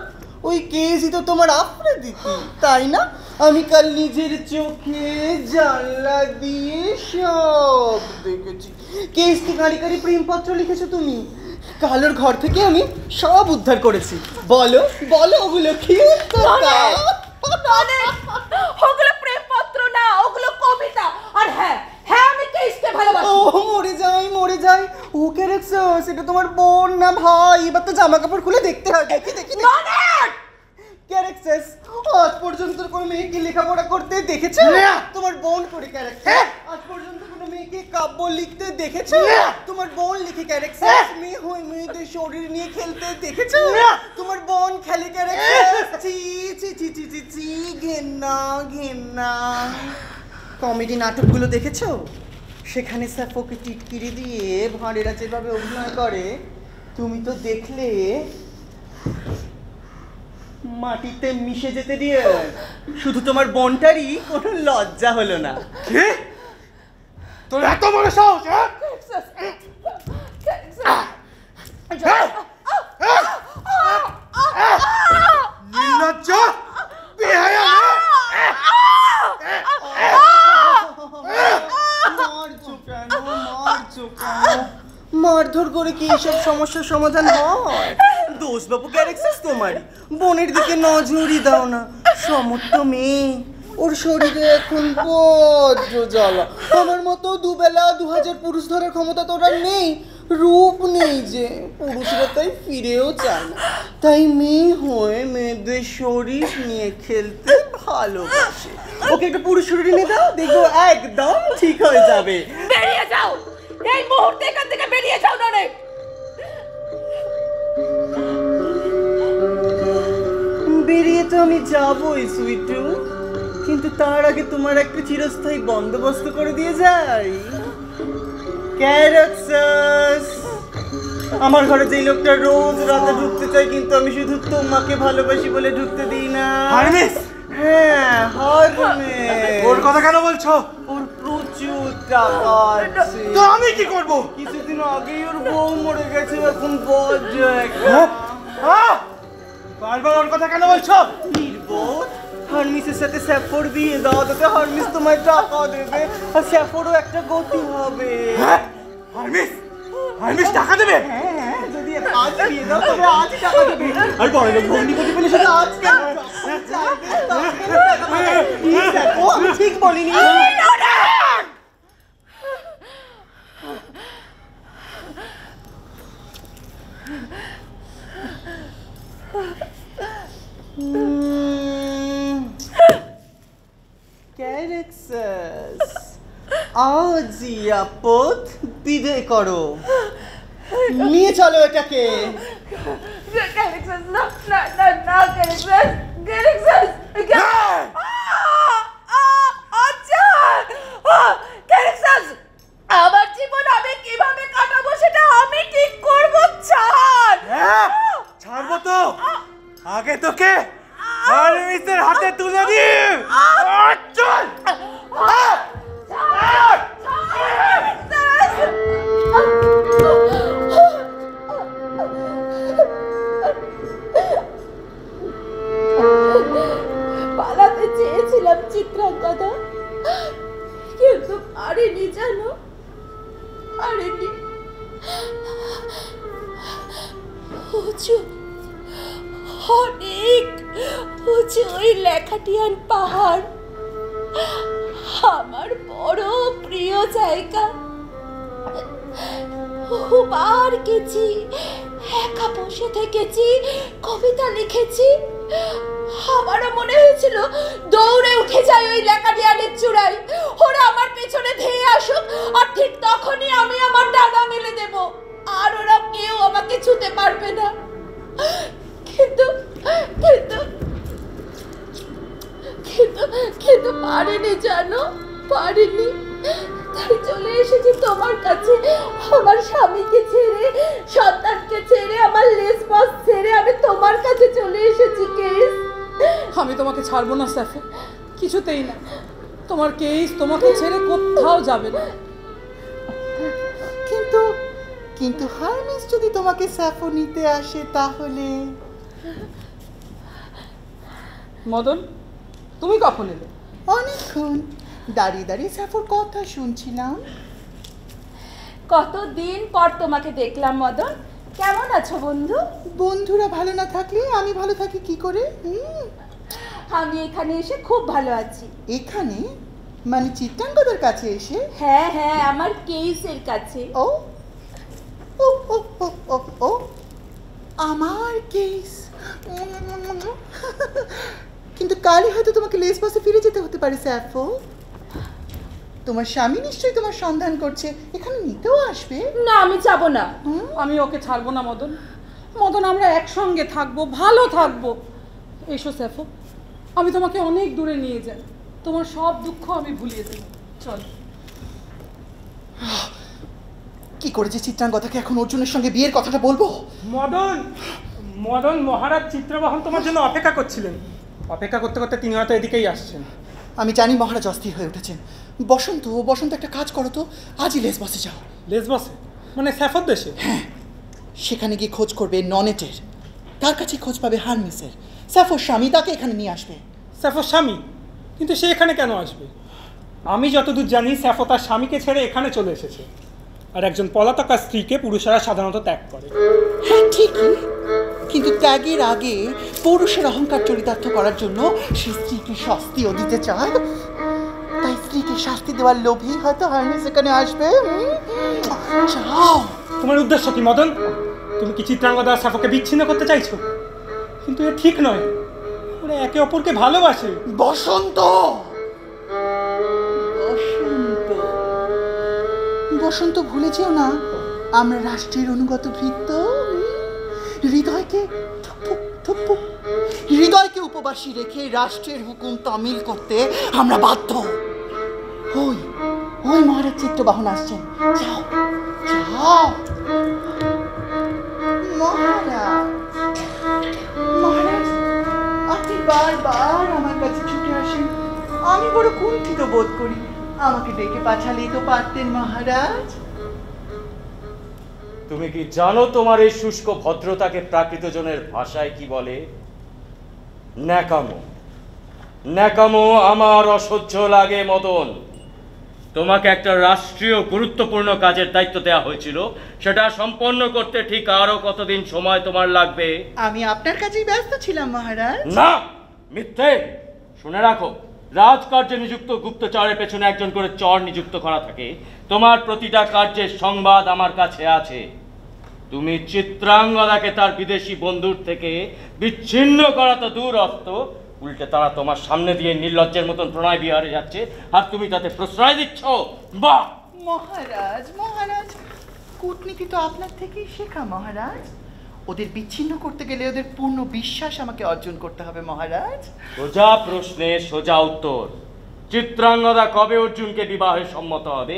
ওই কেসই তো তোমার আফ্রোদিতি, তাই না? আমি কাল নিজের চোখে জানলা দিয়ে সব দেখেছি। কেসকে গাড়ি গাড়ি প্রেমপত্র লিখেছো তুমি, কালোর ঘর থেকে আমি সব উদ্ধার করেছি। বলো বলো ওগুলো কি? ওগুলো প্রেমপত্র না, ওগুলো কবিতা। আর হ্যাঁ, আমি কেসকে ভালোবাসি। ও মরে যাই। ও কে রেখছো? সেটা তোমার বোন না ভাই? এবার তো জামা কাপড় খুলে দেখতে হয়। দেখি ক্যারেক্টার আজ পর্যন্ত কোনো মেয়েকে লেখাপড়া করতে দেখেছো? তোমার বোন করে ক্যারেক্টার। আজ পর্যন্ত কোনো মেয়েকে কাব্য লিখতে দেখেছো? তোমার বোন লিখে ক্যারেক্টার। মেয়ে হয়ে মেয়েদের শরীর নিয়ে খেলতে দেখেছো? তোমার বোন খেলে ক্যারেক্টার। চি চি চি চি চি চি, ঘেন্না। কমেডি নাটকগুলো দেখেছো? সেখানে সাফোকে টিটকিরি দিয়ে ভাঁড়েরা যেভাবে অভিনয় করে, তুমি তো দেখলে মাটিতে মিশে যেতে দিয়ে। শুধু তোমার বোনটারই কোনো লজ্জা হলো না। কি? তোর এত বড় সাহস, হ্যাঁ? নির্লজ্জ, বেহায়া। মারধর করে কি এইসব সমস্যার সমাধান হয়? দোষ বাবু ক্যারেক্টার তোমারই। বোনের দিকে নজরই দাও না। সমস্ত মেয়ে, ওর শরীরে এখন বজ্র জ্বালা। আমার মতো দুবেলা 2000 পুরুষ ধরার ক্ষমতা তোর আর নেই, রূপ নেই যে। পুরুষরা তাই ফিরেও চায় না, তাই মেয়ে হয়ে মেয়েদের শরীর নিয়ে খেলতে ভালোবাসে। ওকে একটা পুরুষ শরীর নিয়ে দাও, দেখো একদম ঠিক হয়ে যাবে। বেরিয়ে যাও এই মুহূর্তে, এখান থেকে বেরিয়ে যাও নরেশ। বেরিয়ে তো আমি যাবই সুইটু, কিন্তু তার আগে তোমার একটা চিরস্থায়ী বন্দোবস্ত করে দিয়ে যাই। ক্যারেক্টার, আমার ঘরে যেই লোকটা রোজ রাতে ঢুকতে চাই, কিন্তু আমি শুধু তোমাকে ভালোবাসি বলে ঢুকতে দিই না। হারমিস? হ্যাঁ, হারমিস। ওর কথা কেন বলছো? ওর প্রচুর টাকা আছে। তো আমি কি করব? কিছুদিন আগেই ওর বউ মরে গেছে, এখন বজ্র একটা। বারবার ওর কথা কেন বলছো? বোধ, হারমিসের সাথে স্যাফোর বিয়ে দাও, তাতে হারমিস তোমায় টাকা দেবে আর স্যাফোরও একটা গতি হবে। হারমিস টাকা দেবে? হ্যাঁ, যদি আজ বিয়ে দাও তবে আজই টাকা দেবে। আর বড় লোক ভগ্নিপতি বলে শুধু আজ কেন? আমি ঠিক বলিনি। ক্যারেক্সাস, আজই আপদ বিদায় করো, নিয়ে চলো এটাকে। ক্যারেক্টার না না না না ক্যারেক্টার ক্যারেক্টার আচ্ছা ক্যারেক্টার আমার জীবন আমি কিভাবে কাটাবো সেটা আমি ঠিক করব। ছাড়বো তো, আগে তোকে হারমিসের হাতে তুলে দি। চল পালাতে চেয়েছিলাম চিত্রাঙ্গদা, কিন্তু পারিনি, জানো, পারিনি। উঁচু, অনেক উঁচু ওই লেখাটিয়ান পাহাড় আমার বড় প্রিয় জায়গা। বার গেছি, একা বসে থেকেছি, কবিতা লিখেছি। আমারও মনে হয়েছিল দৌড়ে উঠে যাই ওই লেখাটিয়ানের চূড়ায়, ওরা আমার পেছনে ধেয়ে আসুক, আর ঠিক তখনই আমি আমার ডানা মেলে দেব, আর ওরা কেউ আমাকে ছুতে পারবে না। কিন্তু কিন্তু কিন্তু কিন্তু পারিনি, জানো, পারিনি। তাই চলে এসেছি তোমার কাছে, আমার স্বামীকে ছেড়ে, সন্তানকে ছেড়ে, আমার লেসবস ছেড়ে আমি তোমার কাছে চলে এসেছি। কেস, আমি তোমাকে ছাড়বো না স্যাফো, কিছুতেই না। তোমার কেস তোমাকে ছেড়ে কোথাও যাবে না। কিন্তু কিন্তু হারমিস যদি তোমাকে স্যাফো নিতে আসে তাহলে? মদন, তুমি কখন এলে? অনেকক্ষণ দাঁড়িয়ে দাঁড়িয়ে স্যাফোর কথা শুনছিলাম। কতদিন পর তোমাকে দেখলাম মদন, কেমন আছো বন্ধু? বন্ধুরা ভালো না থাকলে আমি ভালো থাকি কি করে? আমি এখানে এসে খুব ভালো আছি। এখানে মানে চিত্রাঙ্গদার কাছে এসে? হ্যাঁ হ্যাঁ, আমার কেসের কাছে। ও ও ও ও ও ও আমার কেস। কিন্তু কালই হয়তো তোমাকে লেসবসে ফিরে যেতে হতে পারে স্যাফো। তোমার স্বামী নিশ্চয়ই তোমার সন্ধান করছে, এখানে নিতেও আসবে। না, আমি যাব না। আমি ওকে ছাড়বো না মদন। মদন, আমরা একসঙ্গে থাকবো, ভালো থাকবো। এসো স্যাফো, আমি তোমাকে অনেক দূরে নিয়ে যাই, তোমার সব দুঃখ আমি ভুলিয়ে দেব। চল। কি করে যে চিত্রাঙ্গদাকে এখন অর্জুনের সঙ্গে বিয়ের কথাটা বলবো? মদন, মদন মহারাজ চিত্রবহন তোমার জন্য অপেক্ষা করছিলেন। অপেক্ষা করতে করতে তিনি হয়তো এদিকেই আসছেন। আমি জানি মহারাজ অস্থির হয়ে উঠেছেন। বসন্ত, বসন্ত একটা কাজ করো তো, আজই লেসবসে যাও। লেসবসে? মানে স্যাফোর দেশে? হ্যাঁ, সেখানে গিয়ে খোঁজ করবে ননেটের, তার কাছে খোঁজ পাবে হারমিসের। স্যাফোর স্বামী তাকে এখানে নিয়ে আসবে। স্যাফোর স্বামী? কিন্তু সে এখানে কেন আসবে? আমি যতদূর জানি স্যাফো তার স্বামীকে ছেড়ে এখানে চলে এসেছে, আর একজন পলাতকা স্ত্রীকে পুরুষেরা সাধারণত ত্যাগ করে। হ্যাঁ ঠিকই, কিন্তু ত্যাগের আগে পুরুষের অহংকার চরিতার্থ করার জন্য সে স্ত্রীকে শাস্তিও দিতে চায়। তাই স্ত্রীকে শাস্তি দেওয়ার লোভেই হয়তো হারমিস এখানে আসবে। যাও। তোমার উদ্দেশ্য কি মদন? তুমি কি চিত্রাঙ্গদা আর স্যাফোকে বিচ্ছিন্ন করতে চাইছো? কিন্তু এ ঠিক নয়, ওরা একে অপরকে ভালোবাসে। বসন্ত, বসন্ত, বসন্ত, ভুলে যেও না আমরা রাষ্ট্রের অনুগত ভৃত্য। হৃদয়কে হৃদয়কে উপবাসী রেখে রাষ্ট্রের হুকুম তামিল করতে আমরা বাধ্য। ওই ওই মহারাজ চিত্রবাহন আসছেন, যাও যাও। মহারাজ, মহারাজ, আপনি বারবার আমার কাছে ছুটে আসেন, আমি বড় কুণ্ঠিত বোধ করি। আমাকে ডেকে পাঠালেই তো পারতেন মহারাজ। তুমি কি জানো তোমার এই শুষ্ক ভদ্রতাকে প্রাকৃতজনের ভাষায় কি বলে? ন্যাকামো। ন্যাকামো আমার অসহ্য লাগে মদন। তোমাকে একটা রাষ্ট্রীয় গুরুত্বপূর্ণ কাজের দায়িত্ব দেওয়া হয়েছিল, সেটা সম্পন্ন করতে ঠিক আরো কতদিন সময় তোমার লাগবে? আমি আপনার কাছেই ব্যস্ত ছিলাম মহারাজ। না, মিথ্যে। শুনে রাখো, রাজকার্যে নিযুক্ত গুপ্তচরের পেছনে একজন করে চর নিযুক্ত করা থাকে। তোমার প্রতিটা কার্যের সংবাদ আমার কাছে আছে। তুমি চিত্রাঙ্গদাকে তার বিদেশি বন্ধুর থেকে বিচ্ছিন্ন করা তো দূরস্থ, উল্টে তারা তোমার সামনে দিয়ে নির্লজ্জের মতন প্রণয় বিহারে যাচ্ছে, আর তুমি তাতে প্রশ্রয় দিচ্ছ। বাহ মহারাজ, মহারাজ, কূটনীতি তো আপনার থেকেই শেখা মহারাজ। ওদের বিচ্ছিন্ন করতে গেলে ওদের পূর্ণ বিশ্বাস আমাকে অর্জন করতে হবে মহারাজ। সোজা প্রশ্নে সোজা উত্তর। চিত্রাঙ্গদা কবে অর্জুনকে বিবাহে সম্মত হবে?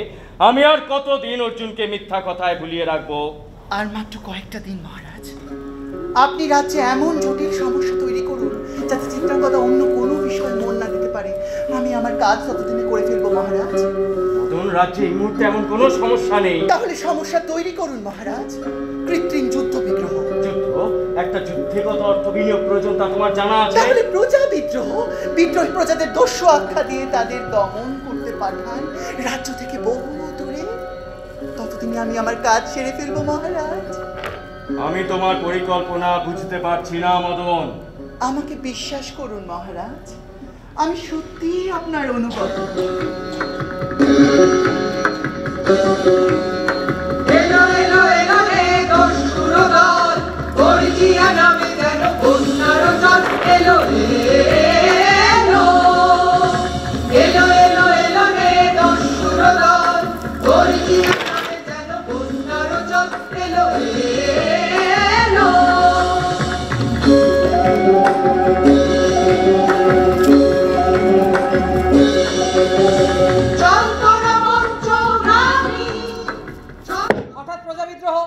আমি আর কতদিন অর্জুনকে মিথ্যা কথায় ভুলিয়ে রাখবো? আর মাত্র কয়েকটা দিন মহারাজ। আপনি রাজ্যে এমন জটিল সমস্যা তৈরি করুন যাতে চিত্রাঙ্গদা অন্য কোনো বিষয়ে মন না দিতে পারে। আমি আমার কাজ ততদিনে করে ফেলবো মহারাজ। মদন, রাজ্যে এই মুহূর্তে এমন কোনো সমস্যা নেই। তাহলে সমস্যা তৈরি করুন মহারাজ। কৃত্রিম যুদ্ধ বিগ্রহ। যুদ্ধ? একটা যুদ্ধে কত অর্থ বিনিয়োগ প্রয়োজন তা তোমার জানা আছে? তাহলে প্রজা বিদ্রোহ। বিদ্রোহী প্রজাদের দস্যু আখ্যা দিয়ে তাদের দমন করতে পাঠান রাজ্য থেকে বহু দূরে। ততদিনে আমি আমার কাজ সেরে ফেলবো মহারাজ। আমি তোমার পরিকল্পনা বুঝতে পারছি না মদন। আমাকে বিশ্বাস করুন মহারাজ, আমি সত্যিই আপনার অনুগত। এলো এলো এলো রে দস্যুর দল, পরিচিয়া নামে যেন বন্যার জল। এলো এলো এলো এলো এলো রে দস্যুর দল, পরিচিয়া নামে যেন বন্যার জল। এলো এলো হঠাৎ প্রজা বিদ্রোহ?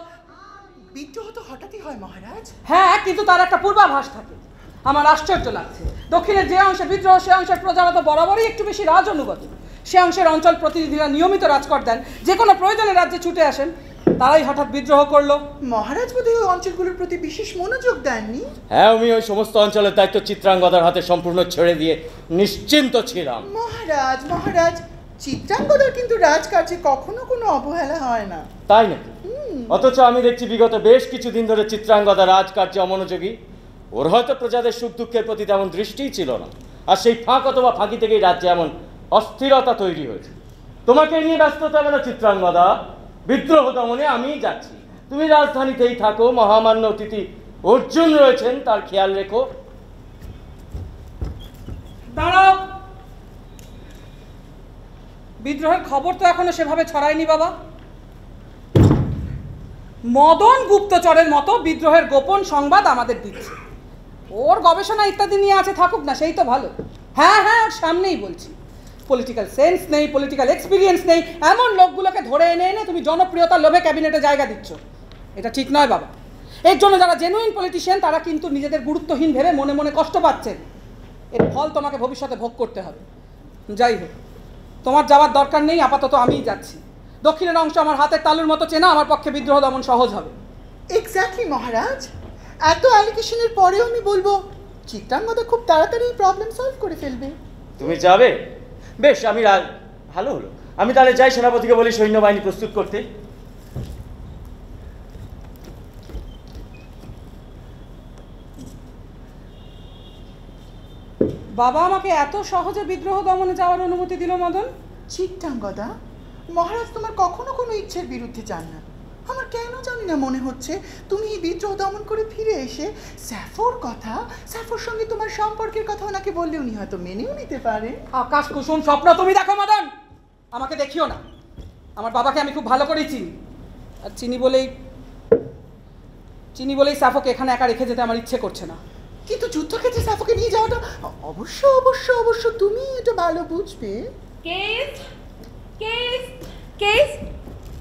বিদ্রোহ তো হঠাৎই হয় মহারাজ। হ্যাঁ, কিন্তু তার একটা পূর্বাভাস থাকে। আমার আশ্চর্য লাগছে, দক্ষিণের যে অংশে বিদ্রোহ সে অংশের প্রজারা তো বরাবরই একটু বেশি রাজ অনুগত। সে অংশের অঞ্চল প্রতিনিধিরা নিয়মিত রাজকর দেন, যে কোনো প্রয়োজনে রাজ্যে ছুটে আসেন। তারাই হঠাৎ বিদ্রোহ করলো। মহারাজ বোধহয় ওই অঞ্চলগুলোর প্রতি বিশেষ মনোযোগ দেননি। হ্যাঁ, আমি ওই সমস্ত অঞ্চলের দায়িত্ব চিত্রাঙ্গদার হাতে সম্পূর্ণ ছেড়ে দিয়ে নিশ্চিন্ত ছিলাম। মহারাজ, মহারাজ, চিত্রাঙ্গদার কিন্তু রাজকার্যে কখনো কোনো অবহেলা হয় না। তাই নাকি? অথচ আমি দেখছি বিগত বেশ কিছুদিন ধরে চিত্রাঙ্গদা রাজকার্যে অমনোযোগী। ওর হয়তো প্রজাদের সুখ দুঃখের প্রতি তেমন দৃষ্টিই ছিল না, আর সেই ফাঁক অথবা ফাঁকি থেকেই রাজ্যে এমন অস্থিরতা তৈরি হয়েছে। তোমাকে নিয়ে ব্যস্ততা হবে না চিত্রাঙ্গদা, বিদ্রোহ দমনে আমিই যাচ্ছি। তুমি রাজধানীতেই থাকো, মহামান্য অতিথি অর্জুন রয়েছেন, তার খেয়াল রেখো। দাঁড়াও, বিদ্রোহের খবর তো এখনো সেভাবে ছড়ায়নি বাবা। মদন গুপ্তচরের মতো বিদ্রোহের গোপন সংবাদ আমাদের দিচ্ছে। ওর গবেষণা ইত্যাদি নিয়ে আছে, থাকুক না, সেই তো ভালো। হ্যাঁ হ্যাঁ, ওর সামনেই বলছি। পলিটিক্যাল সেন্স নেই, পলিটিক্যাল এক্সপিরিয়েন্স নেই, এমন লোকগুলোকে ধরে এনে এনে তুমি জনপ্রিয়তার লোভে ক্যাবিনেটে জায়গা দিচ্ছ। এটা ঠিক নয় বাবা। এর জন্য যারা জেনুইন পলিটিশিয়ান তারা কিন্তু নিজেদের গুরুত্বহীন ভেবে মনে মনে কষ্ট পাচ্ছেন। এর ফল তোমাকে ভবিষ্যতে ভোগ করতে হবে। যাই হোক, তোমার যাওয়ার দরকার নেই, আপাতত আমিই যাচ্ছি। দক্ষিণের অংশ আমার হাতের তালুর মতো চেনা, আমার পক্ষে বিদ্রোহ দমন সহজ হবে। এক্স্যাক্টলি মহারাজ, এত অ্যালিগেশনের পরেও আমি বলবো চিত্রাঙ্গদা খুব তাড়াতাড়ি প্রবলেম সলভ করে ফেলবে। তুমি যাবে? বেশ, আমি ভালো হলো। আমি তাহলে যাই, সেনাপতিকে বলি সৈন্যবাহিনী প্রস্তুত করতে। বাবা আমাকে এত সহজে বিদ্রোহ দমনে যাওয়ার অনুমতি দিল মদন? চিত্রাঙ্গদা, মহারাজ তোমার কখনো কোনো ইচ্ছের বিরুদ্ধে যান না। আমার কেন জানি না মনে হচ্ছে তুমি এই বিদ্রোহ দমন করে ফিরে এসে স্যাফোর কথা, স্যাফোর সঙ্গে তোমার সম্পর্কের কথা ওনাকে বললে উনি হয়তো মেনেও নিতে পারে। আকাশ কুসুম স্বপ্ন তুমি দেখো মদন, আমাকে দেখিও না। আমার বাবাকে আমি খুব ভালো করেই চিনি, আর চিনি বলেই স্যাফোকে এখানে একা রেখে যেতে আমার ইচ্ছে করছে না। কিন্তু যুদ্ধক্ষেত্রে স্যাফোকে নিয়ে যাওয়াটা অবশ্য অবশ্য অবশ্য তুমি এটা ভালো বুঝবে। কেস কেস কেস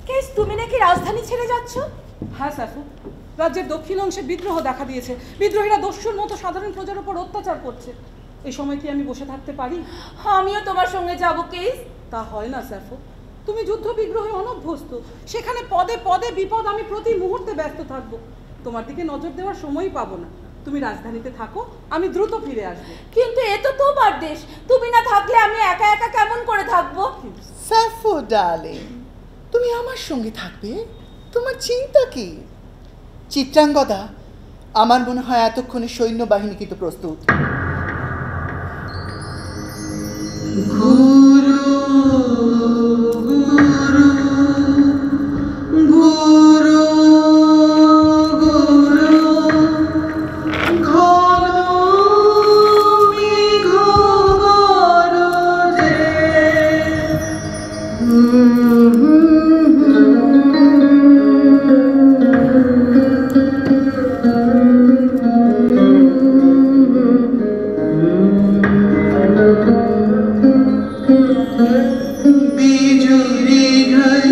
কেস, তুমি নাকি রাজধানী ছেড়ে যাচ্ছ? হ্যাঁ স্যাফো, রাজ্যের দক্ষিণ অংশে বিদ্রোহ দেখা দিয়েছে। বিদ্রোহীরা দস্যুর মতো সাধারণ প্রজার উপর অত্যাচার করছে। এই সময় কি আমি বসে থাকতে পারি? আমিও তোমার সঙ্গে যাব কেস। তা হয় না স্যাফো, তুমি যুদ্ধ বিগ্রহে অনভ্যস্ত। সেখানে পদে পদে বিপদ, আমি প্রতি মুহূর্তে ব্যস্ত থাকবো। তোমার দিকে নজর দেওয়ার সময়ই পাবো না। তুমি রাজধানীতে থাকো, আমি দ্রুত ফিরে আসবো। কিন্তু এ তো তোমার দেশ, তুমি না থাকলে আমি একা একা কেমন করে থাকবো? সাফো ডার্লিং, তুমি আমার সঙ্গে থাকবে, তোমার চিন্তা কি? চিত্রাঙ্গদা, আমার মনে হয় এতক্ষণে সৈন্যবাহিনী কিন্তু প্রস্তুত। গুরু গুরু গুরু গুরু ঘন মেঘ গরজে। বিজুরি ঘর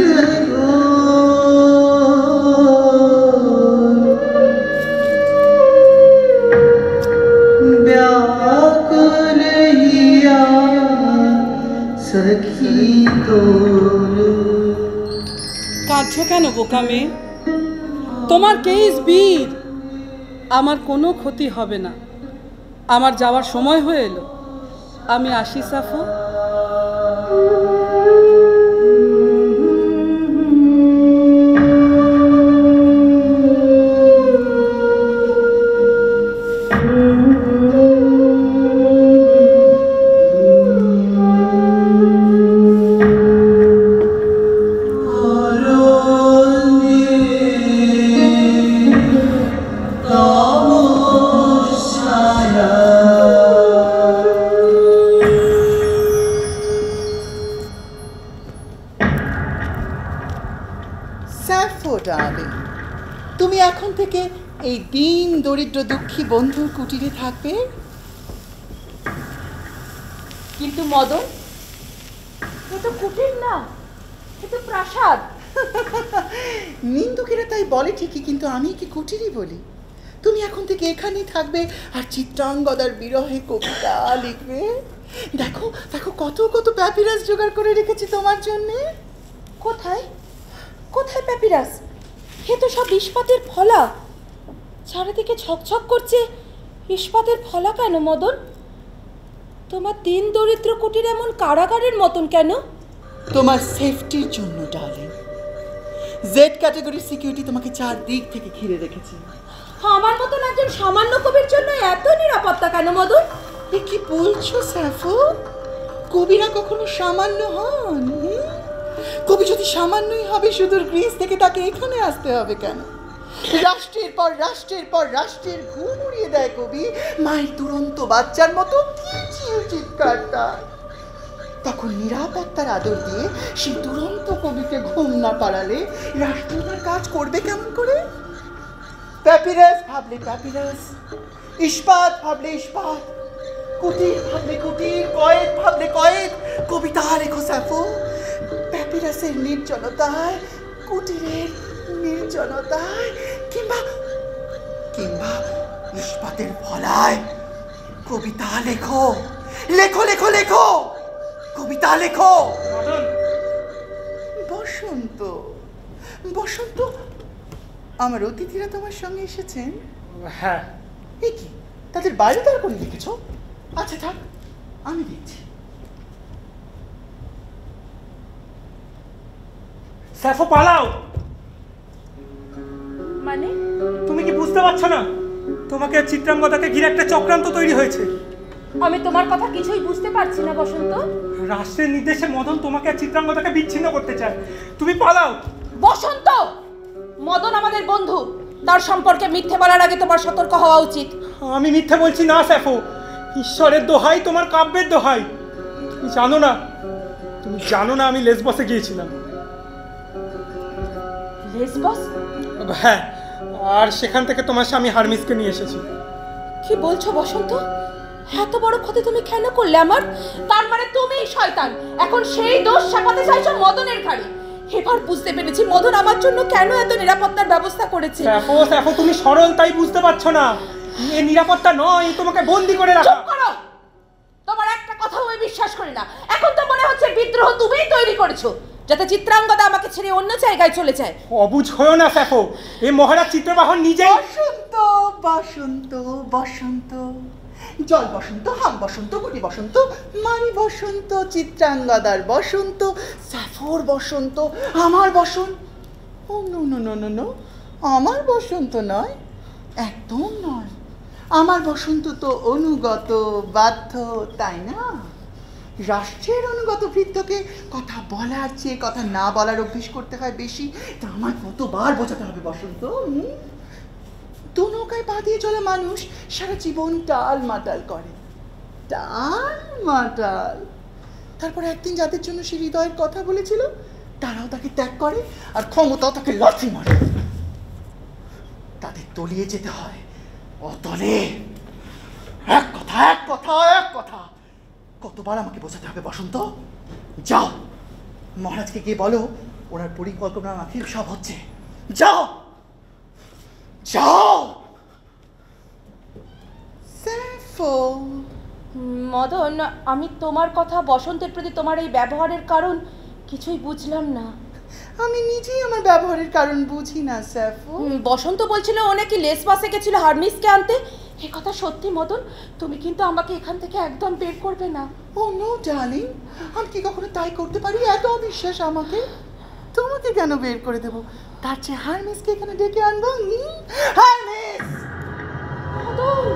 व्याकुल हिया सखी तोर। কাঁদছো কেন বোকা মেয়ে? তোমার কেস বীর, আমার কোনো ক্ষতি হবে না। আমার যাওয়ার সময় হয়ে এলো, আমি আসি সাফো। সাফো ডার্লিং, তুমি এখন থেকে এই দিন দরিদ্র দুঃখী বন্ধুর কুটিরে থাকবে। কিন্তু মদন, এ তো কুটির না, এ তো প্রাসাদ। নিন্দুকেরা তাই বলে ঠিকই, কিন্তু আমি কি কুটিরই বলি? তুমি এখন থেকে এখানেই থাকবে আর চিত্রাঙ্গদার বিরহে কবিতা লিখবে। দেখো দেখো, কত কত প্যাপিরাস জোগাড় করে রেখেছি তোমার জন্যে। কোথায় কোথায় প্যাপিরাস? এ তো সব ইস্পাতের ফলা, চারিদিকে ছকছক করছে। ইস্পাতের ফলা কেন মদন? তোমার দিন দরিদ্র কুটির এমন কারাগারের মতন কেন? তোমার সেফটির জন্য ডার্লিং। জেড ক্যাটাগরির সিকিউরিটি তোমাকে চারদিক থেকে ঘিরে রেখেছে। আমার মতন একজন সামান্য কবির জন্য এত নিরাপত্তা কেন মদন? এ কি বলছো সাফো? কবিরা কখনো সামান্য হন? কবি যদি সামান্যই হবে, সুদূর গ্রিস থেকে তাকে এখানে আসতে হবে কেন? রাষ্ট্রের পর রাষ্ট্রের পর রাষ্ট্রের ঘুম উড়িয়ে দেয় কবি, মায়ের দুরন্ত বাচ্চার মতো চিৎকার তার। তখন নিরাপত্তার আদর দিয়ে সেই দুরন্ত কবিকে ঘুম না পাড়ালে রাষ্ট্র তার কাজ করবে কেমন করে? প্যাপিরাস ভাবলে প্যাপিরাস, ইস্পাত ভাবলে ইস্পাত, কুটির ভাবলে কুটির, কয়েদ ভাবলে কয়েদ। কবিতা লেখো সাফো, প্যাপিরাসের নির্জনতায়, কুটিরের নির্জনতায়, কিংবা কিংবা ইস্পাতের ফলায় কবিতা লেখো। লেখো লেখো লেখো, কবিতা লেখো। বসন্ত, বসন্ত, আমার অতিথিরা তোমার সঙ্গে এসেছেন? হ্যাঁ। এ কি, তাদের বাইরে দাঁড় করে লিখেছ? আচ্ছা থাক, আমি দেখছি। সাফো পালাও। মানে? তুমি কি বুঝতে পারছো না? তোমাকে চিত্রাঙ্গদাকে ঘিরে একটা চক্রান্ত তৈরি হয়েছে। আমি তোমার কথা কিছুই বুঝতে পারছি না বসন্ত। রাষ্ট্রের নির্দেশে মদন তোমাকে আর চিত্রাঙ্গদাকে বিচ্ছিন্ন করতে চায়। তুমি পালাও। বসন্ত, মদন আমাদের বন্ধু, তার সম্পর্কে মিথ্যে বলার আগে তোমার সতর্ক হওয়া উচিত। আমি মিথ্যে বলছি না সাফো, ঈশ্বরের দোহাই, তোমার কাব্যের দোহাই। তুমি জানো না আমি লেসবসে গিয়েছিলাম। লেসবস? হ্যাঁ, আর সেখান থেকে তোমার স্বামী হারমিসকে নিয়ে এসেছি। কি বলছো বসন্ত? এত বড় ক্ষতি তুমি কেন করলে আমার? তার মানে তুমিই শয়তান, এখন সেই দোষ চাপাতে চাইছো মদনের ঘাড়ে। এবার বুঝতে পেরেছি মদন আমার জন্য কেন এত নিরাপত্তার ব্যবস্থা করেছে। সাফো, তুমি সরল তাই বুঝতে পারছো না। এ নিরাপত্তা নয়, তোমাকে বন্দি করে রাখা। চুপ করো, তোমার একটা কথাও আমি বিশ্বাস করি না। এখন তো মনে হচ্ছে বিদ্রোহ তুমিই তৈরি করেছো, যাতে চিত্রাঙ্গদা আমাকে ছেড়ে অন্য জায়গায় চলে যায়। অবুঝ হয়েও না সাফো, এই মহারাজ চিত্রবাহন নিজেই। বসন্ত, বসন্ত বসন্ত, জল বসন্ত, হাম বসন্ত, গুটি বসন্ত, মারি বসন্ত, চিত্রাঙ্গদার বসন্ত, স্যাফোর বসন্ত, আমার Basanta. Oh no no no no no, আমার বসন্ত নয়, একদম নয়। আমার বসন্ত তো অনুগত, বাধ্য, তাই না? রাষ্ট্রের অনুগত বৃদ্ধকে কথা বলার চেয়ে কথা না বলার অভ্যেস করতে হয় বেশি। তা আমার কতবার বোঝাতে হবে বসন্ত? দু নৌকায় পা দিয়ে চলা মানুষ সারা জীবন টাল মাটাল করে, টাল মাটাল। তারপর একদিন যাদের জন্য সে হৃদয়ের কথা বলেছিল তারাও তাকে ত্যাগ করে, আর ক্ষমতাও তাকে লাথি মারে। তাদের তলিয়ে যেতে হয় অতলে। এক কথা, এক কথা, এক কথা। কতবার আমাকে বোঝাতে হবে বসন্ত? যাও, মহারাজকে গিয়ে বলো ওনার পরিকল্পনা মাফিক সব হচ্ছে। যাও যাও। মদন, আমি তোমার কথা, বসন্তের প্রতি তোমার এই ব্যবহারের কারণ কিছুই বুঝলাম না। আমি নিজেই আমার ব্যবহারের কারণ বুঝি না স্যাফো। বসন্ত বলছিল ও নাকি লেস বাসে গেছিল হারমিসকে আনতে। এ কথা সত্যি মদন? তুমি কিন্তু আমাকে এখান থেকে একদম বের করবে না। ও নো ডার্লিং, আমি কি কখনো তাই করতে পারি? এত অবিশ্বাস আমাকে। তোমাকে কেন বের করে দেবো? তার চেয়ে হারমিসকে এখানে ডেকে আনবো। Hermes! Madan!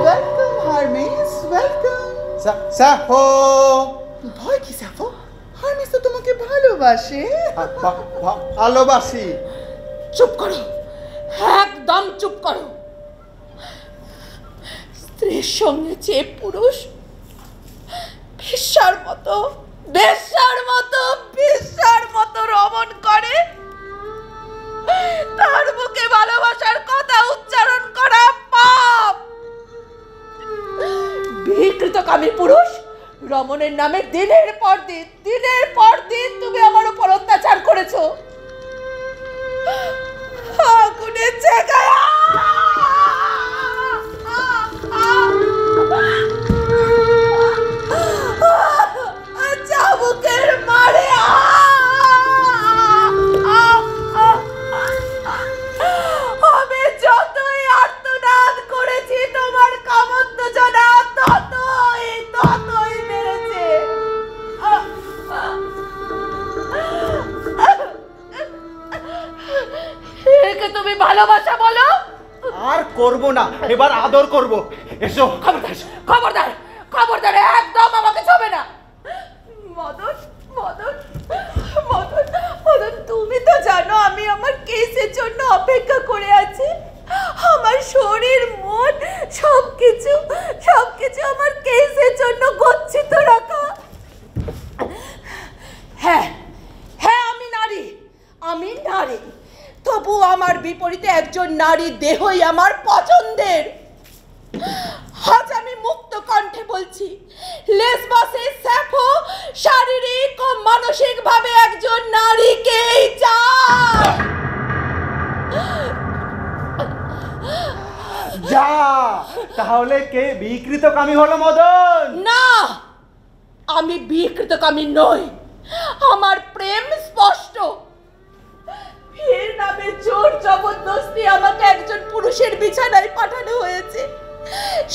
Welcome Hermes, welcome. Sappho! ভয় কি স্যাফো? হারমিস তো তোমাকে ভালোবাসে। ভালোবাসি। চুপ করো, একদম চুপ করো। স্ত্রীর সঙ্গে যে পুরুষ বেশ্যার মতো, বেশ্যার মতো, বেশ্যার মতো রমণ করে, তার মুখে ভালোবাসার কথা উচ্চারণ করা পাপ। বিকৃতকামী পুরুষ রমণের নামে দিনের পর দিন তুমি আমার উপর অত্যাচার করেছো। আগুনের জায়গায় চাবুকের মারে আমি যতই আর্তনাদ করেছি তোমার কামোত্তেজনা ততই বেড়েছে। একে তুমি ভালোবাসা বলো? আর করব না, এবার আদর করব। এসো। খবরদার, খবরদার, একদম আমাকে ছবে না। মদন, মদন, মদন, মদন, তুমি তো জানো আমি আমার কেসের জন্য অপেক্ষা করে আছি। আমার শরীর, মন, সবকিছু আমার কেসের জন্য গচ্ছিত রাখা। হ্যাঁ হ্যাঁ, আমি নারী, তবু আমার বিপরীতে একজন নারী দেহই আমার পছন্দের। আজ আমি মুক্ত কণ্ঠে বলছি, লেসবসে স্যাফো শারীরিক ও মানসিক ভাবে একজন নারীকেই চায়। যা, তাহলে কে বিকৃতকামী হলো মদন? না, আমি বিকৃতকামী নই। আমার প্রেম স্পষ্ট। এর নামে জোর জবরদস্তি আমাকে একজন পুরুষের বিছানায় পাঠানো হয়েছে।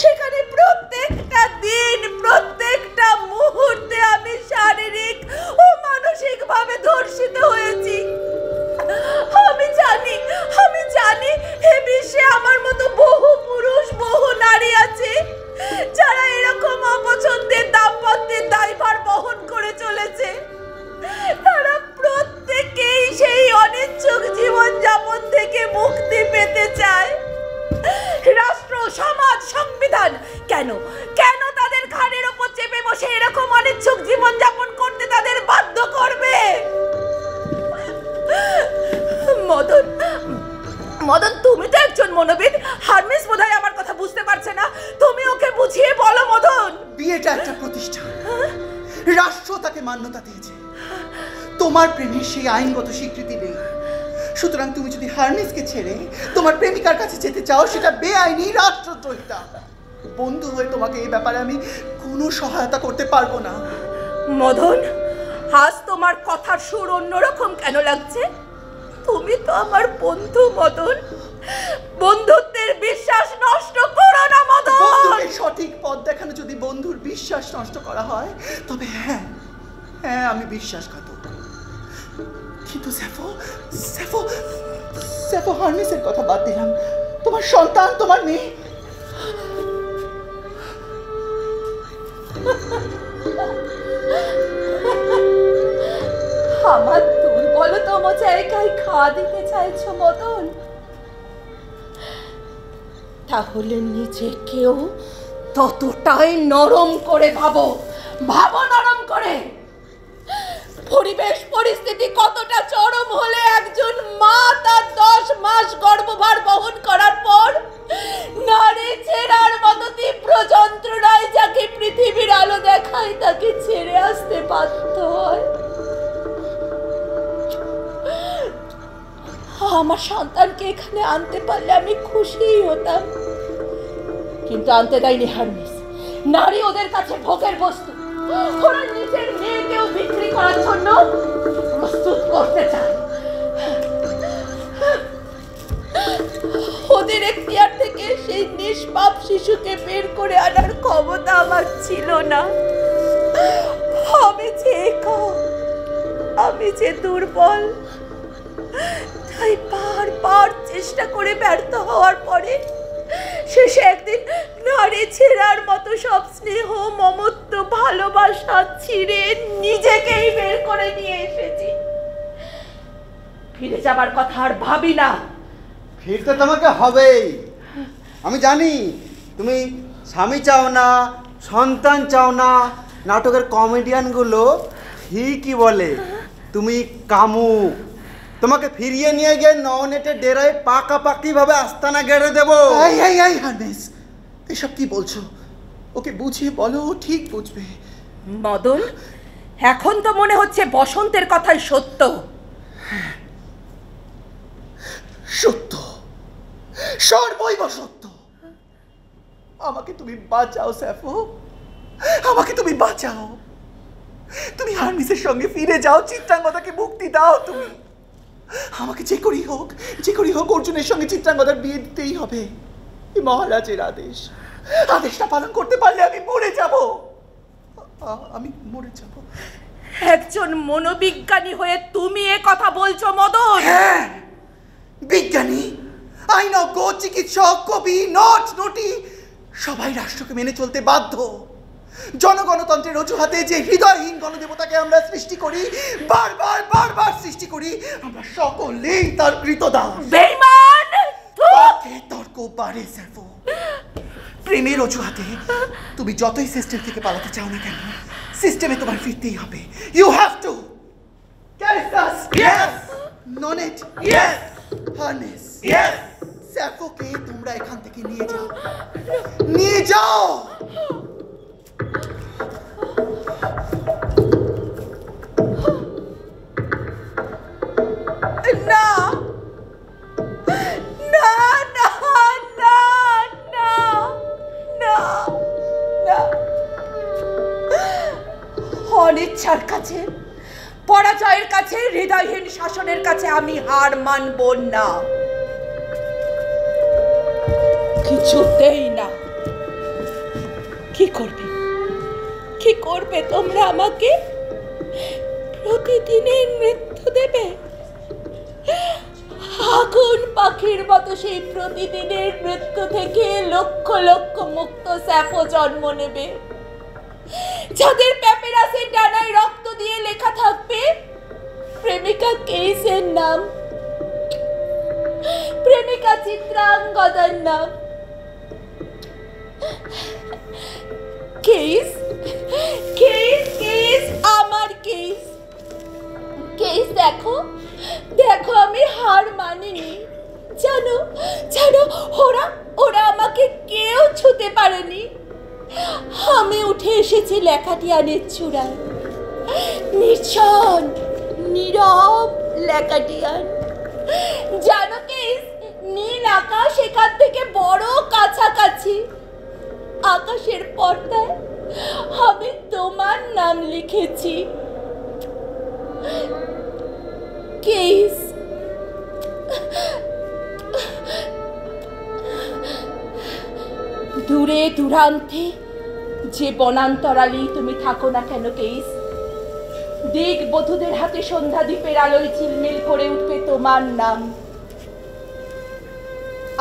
সেখানে প্রত্যেকটা দিন, প্রত্যেকটা মুহূর্তে আমি শারীরিক ও মানসিক ভাবে ধর্ষিত হয়েছি। আমি জানি এ বিশ্বে আমার মতো বহু পুরুষ, বহু নারী আছে যারা এরকম অপছন্দের দাম্পত্যের দায়ভার বহন করে চলেছে। তারা প্রত্যেকেই সেই অনিচ্ছুক জীবনযাপন থেকে মুক্তি পেতে চায়। রাষ্ট্র, সমাজ, সংবিধান কেন তাদের ঘাড়ের ওপর চেপে বসে এরকম অনিচ্ছুক জীবনযাপন করতে তাদের বাধ্য করবে? মদন, তুমি তো একজন মনোবিদ। হারমিস বোধহয় আমার কথা বুঝতে পারছে না। তুমি ওকে বুঝিয়ে বলো মদন। বিয়েটা একটা প্রতিষ্ঠান, রাষ্ট্র তাকে মান্যতা দিয়েছে। তোমার প্রেমের সেই আইনগত স্বীকৃতি নেই। সুতরাং তুমি যদি হারমিসকে ছেড়ে তোমার প্রেমিকার কাছে যেতে চাও, সেটা বেআইনি, রাষ্ট্রদ্রোহিতা। বন্ধু হয়ে তোমাকে এই ব্যাপারে আমি কোনো সহায়তা করতে পারবো না। মদন, আজ তোমার কথার সুর অন্যরকম কেন লাগছে? তুমি তো আমার বন্ধু মদন, বন্ধুত্বের বিশ্বাস নষ্ট করো না মদন। বন্ধুকে সঠিক পথ দেখানো যদি বন্ধুর বিশ্বাস নষ্ট করা হয়, তবে হ্যাঁ হ্যাঁ আমি বিশ্বাসঘাতক। কিন্তু স্যাফো স্যাফো স্যাফো হার্নেসের কথা বাদ দিলাম, তোমার সন্তান, তোমার মেয়ে, আমার দুর্বলতম জায়গায় ঘা দিতে চাইছো মদন? তাহলে নিজেকেও ততটাই নরম করে ভাবো, ভাবো নরম করে। পরিবেশ পরিস্থিতি কতটা চরম হলে একজন মা তার 10 মাস গর্ভভার বহন করার পর নারী ছেড়ার মতো তীব্র যন্ত্রণায় যাকে পৃথিবীর আলো দেখায় তাকে ছেড়ে আসতে বাধ্য হয়। আমার সন্তানকে এখানে আনতে পারলে আমি খুশিই হতাম, কিন্তু আনতে দেয়নি হার্নেস। নারী ওদের কাছে ভোগের বস্তু। ওরা নিজের মেয়েকেও বিক্রি করার জন্য প্রস্তুত করতে চায়। ওদের এখতিয়ার থেকে সেই নিষ্পাপ শিশুকে বের করে আনার ক্ষমতা আমার ছিল না। আমি যে একা, আমি যে দুর্বল, তাই বারবার চেষ্টা করে ব্যর্থ হওয়ার পরে শেষে একদিন নারী ছেড়ার মতো সব স্নেহ, মমত্ব, ভালোবাসা ছিঁড়ে নিজেকেই বের করে নিয়ে এসেছি। ফিরে যাবার কথা আর ভাবি না। ফিরতে তোমাকে হবেই। আমি জানি তুমি স্বামী চাও না, সন্তান চাও না। নাটকের কমেডিয়ানগুলো ঠিকই বলে তুমি কামুক। তোমাকে ফিরিয়ে নিয়ে গিয়ে নওনেটের ডেরায় পাকাপাকিভাবে আস্তানা গেড়ে দেবো। এই এই এই হার্নেস, এসব কি বলছো? ওকে বুঝিয়ে বলো, ও ঠিক বুঝবে। মদন, এখন তো মনে হচ্ছে বসন্তের কথাই সত্য। সত্য, সর্বৈব সত্য। আমাকে তুমি বাঁচাও স্যাফো, আমাকে তুমি বাঁচাও। তুমি হার্নেসের সঙ্গে ফিরে যাও, চিত্রাঙ্গদাকে মুক্তি দাও। তুমি আমাকে যে করেই হোক অর্জুনের সঙ্গে চিত্রাঙ্গদার বিয়ে দিতেই হবে। এই মহারাজের আদেশ, আদেশটা পালন করতে পারলে আমি মরে যাব, আমি মরে যাব। একজন মনোবিজ্ঞানী হয়ে তুমি এ কথা বলছো মদন? হ্যাঁ, বিজ্ঞানী, আইনজ্ঞ, চিকিৎসক, কবি, নট, নটি সবাই রাষ্ট্রকে মেনে চলতে বাধ্য। জনগণতন্ত্রের অজুহাতে যে হৃদয়হীন গণদেবতাকে আমরা সৃষ্টি করি, বারবার সৃষ্টি করি, আমরা সকলেই তার কৃতদাস। বেঈমান! তোকে তর্ক বাড়ে স্যাফো। প্রেমের অজুহাতে তুমি যতই সিস্টেম থেকে পালাতে চাও না কেন, সিস্টেমে তোমার ফিরতেই হবে। You have to. ক্যারিস্টাস, ইয়েস। ননেট, ইয়েস। হার্নেস, ইয়েস। স্যাফোকে তোমরা এখান থেকে নিয়ে যাও, নিয়ে যাও। না না না না না না না, অনিচ্ছার কাছে, পরাজয়ের কাছে, হৃদয়হীন শাসনের কাছে আমি হার মানব না, কিছুতেই না। কি করবে তোমরা? আমাকে প্রতিদিনের মৃত্যু দেবে? আগুন পাখির মতো সেই প্রতিদিনের মৃত্যু থেকে লক্ষ লক্ষ মুক্ত স্যাফো জন্ম নেবে, যাদের প্যাপিরাসের ডানায় রক্ত দিয়ে লেখা থাকবে প্রেমিকা কেইসের নাম, প্রেমিকা চিত্রাঙ্গদার নাম। কেইস, কেইস, কেইস, আমার কেইস। কেইস, দেখো দেখো, আমি হার মানিনি। জানো জানো, ওরা আমাকে কেউ ছুতে পারেনি। আমি উঠে এসেছি লেকাটিয়ানের চূড়ায়, নির্জন নীরব লেকাটিয়ান। জানো কেইস, নীল আকাশ এখান থেকে বড় কাছাকাছি। আকাশের পর্দায় আমি তোমার নাম লিখেছি। কেইস, দূরে দূরান্তে যে বনান্তরালেই তুমি থাকো না কেন কেস, দিক বধূদের হাতে সন্ধ্যা দ্বীপের আলোয় ঝিলমিল করে উঠবে তোমার নাম।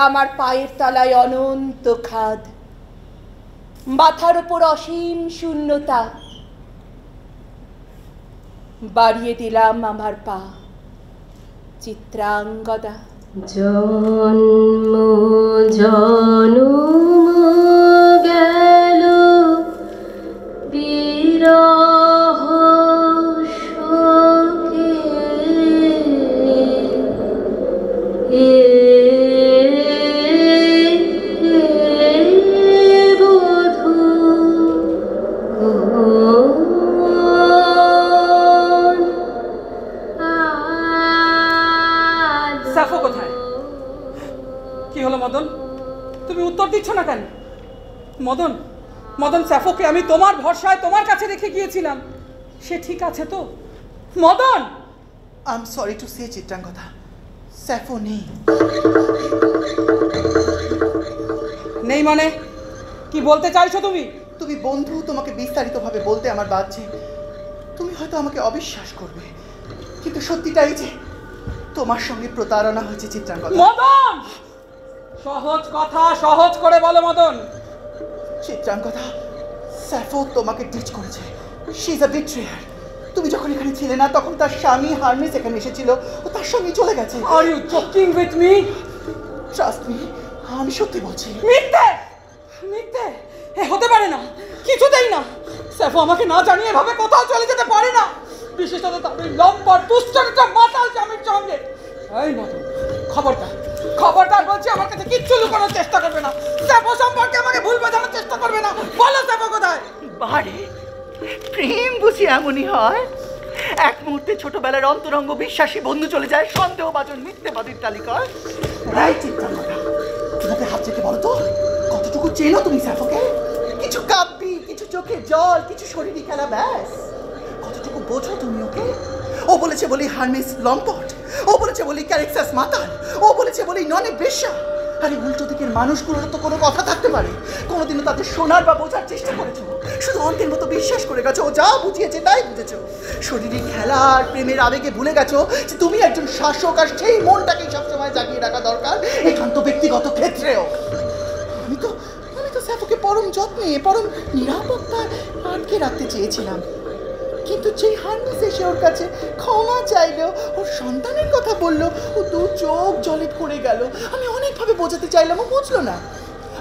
আমার পায়ের তলায় অনন্ত খাদ, মাথার উপর অসীম শূন্যতা। বাড়িয়ে দিলাম আমার পা, চিত্রাঙ্গদা। জন্ম জনম গেল বিরহ শোকে, বধূ সাফো কোথায়? কি হলো মদন, তুমি উত্তর দিচ্ছ না কেন? মদন, মদন, সাফোকে আমি তোমার ভরসায় তোমার কাছে রেখে গিয়েছিলাম, সে ঠিক আছে তো? Madan! I am sorry to say Chitrangada, Sappho নেই। নেই মানে কি বলতে চাইছো তুমি? তুমি বন্ধু, তোমাকে বিস্তারিতভাবে বলতে আমার বাজছে। তুমি হয়তো আমাকে অবিশ্বাস করবে, কিন্তু সত্যিটাই যে তোমার সঙ্গে প্রতারণা হয়েছে চিত্রাঙ্গদা। মদন, সহজ কথা সহজ করে বলো মদন। চিত্রাঙ্গদা, স্যাফো তোমাকে ডিচ করেছে। She is a বিট্রেয়ার। তুমি যখন এখানে ছিলে না তখন তার স্বামী হারমিস এখানে এসেছিল, ও তার সঙ্গে চলে গেছে। Are you joking with me? Trust me, আমি সত্যি বলছি। মিথ্যে, মিথ্যে, এ হতে পারে না, কিছুতেই না। স্যাফো আমাকে না জানিয়ে এভাবে কোথাও চলে যেতে পারে না, বিশেষত তার ওই লম্পট দুশ্চরিত্র মাতাল স্বামীর সঙ্গে। এই মদন, খবরদার, খবরদার বলছি, আমার কাছে কিচ্ছু লুকানোর চেষ্টা করবে না। স্যাফো সম্পর্কে আমাকে ভুল বোঝানোর চেষ্টা করবে না। বলো স্যাফো কোথায়? বাড়ি প্রেম বুঝি এমনই হয়? এক মুহূর্তে ছোটবেলার অন্তরঙ্গ বিশ্বাসী বন্ধু চলে যায় সন্দেহভাজন মিথ্যেবাদীর তালিকায়। রাইট চিত্রাঙ্গদা, তোমাকে হাত চেকে বলো তো, কতটুকু চেনো তুমি স্যাফোকে? কিছু কাব্যি, কিছু চোখে জল, কিছু শরীরী খেলা, ব্যাস। কতটুকু বোঝো তুমি ওকে? ও বলেছে বলি হারমিস লম্পট, ও বলেছে বলি ক্যারেক্টাস মাতাল, ও বলেছে বলি ননে বেশ্যা। আরে উল্টো দিকের মানুষগুলোর তো কোনো কথা থাকতে পারে? কোনোদিনও তাদের শোনার বা বোঝার চেষ্টা করেছো? শুধু অন্তের মতো বিশ্বাস করে গেছো, ও যা বুঝিয়েছে তাই বুঝেছো। শরীরের খেলা আর প্রেমের আবেগে ভুলে গেছো যে তুমি একজন শাসক, আর সেই মনটাকেই সবসময় জাগিয়ে রাখা দরকার একান্ত ব্যক্তিগত ক্ষেত্রেও। আমি তো স্যাফোকে পরম যত্নে, পরম নিরাপত্তায় আটকে রাখতে চেয়েছিলাম, কিন্তু যেই হারমিস এসে ওর কাছে ক্ষমা চাইলো, ওর সন্তানের কথা বললো, ও দু চোখ জলে পড়ে গেল। আমি অনেকভাবে বোঝাতে চাইলাম, ও বুঝলো না।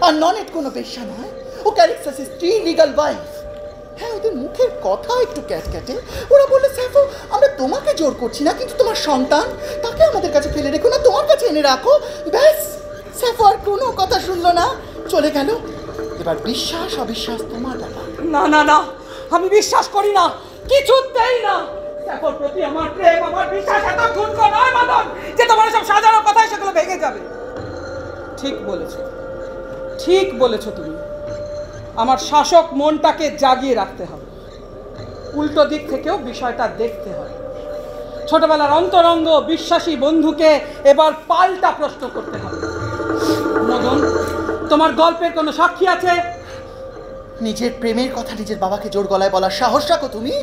আর ননেট কোনো বেশ্যা নয়, ও ক্যারেক্টাসের স্ত্রী, লিগাল ওয়াইফ। হ্যাঁ, ওদের মুখের কথা একটু ক্যাটক্যাটে। ওরা বললো, স্যাফো আমরা তোমাকে জোর করছি না, কিন্তু তোমার সন্তান তাকে আমাদের কাছে ফেলে রেখো না, তোমার কাছে এনে রাখো। ব্যাস, স্যাফো আর কোনো কথা শুনলো না, চলে গেল। এবার বিশ্বাস অবিশ্বাস তোমার ব্যাপার। না না না, আমি বিশ্বাস করি না, কিছুতেই না। স্যাফোর প্রতি আমার প্রেম, আমার বিশ্বাস এত ঠুনকো নয় মদন যে তোমার সব সাজানো কথায় সেগুলো ভেঙে যাবে। ঠিক বলেছো, ঠিক বলেছো তুমি। আমার শাসক মনটাকে জাগিয়ে রাখতে হবে, উল্টো দিক থেকেও বিষয়টা দেখতে হবে। ছোটবেলার অন্তরঙ্গ বিশ্বাসী বন্ধুকে এবার পাল্টা প্রশ্ন করতে হবে। মদন, তোমার গল্পের কোনো সাক্ষী আছে? নিজের প্রেমের কথা নিজের বাবাকে জোর গলায় বলার সাহস রাখো তুমি?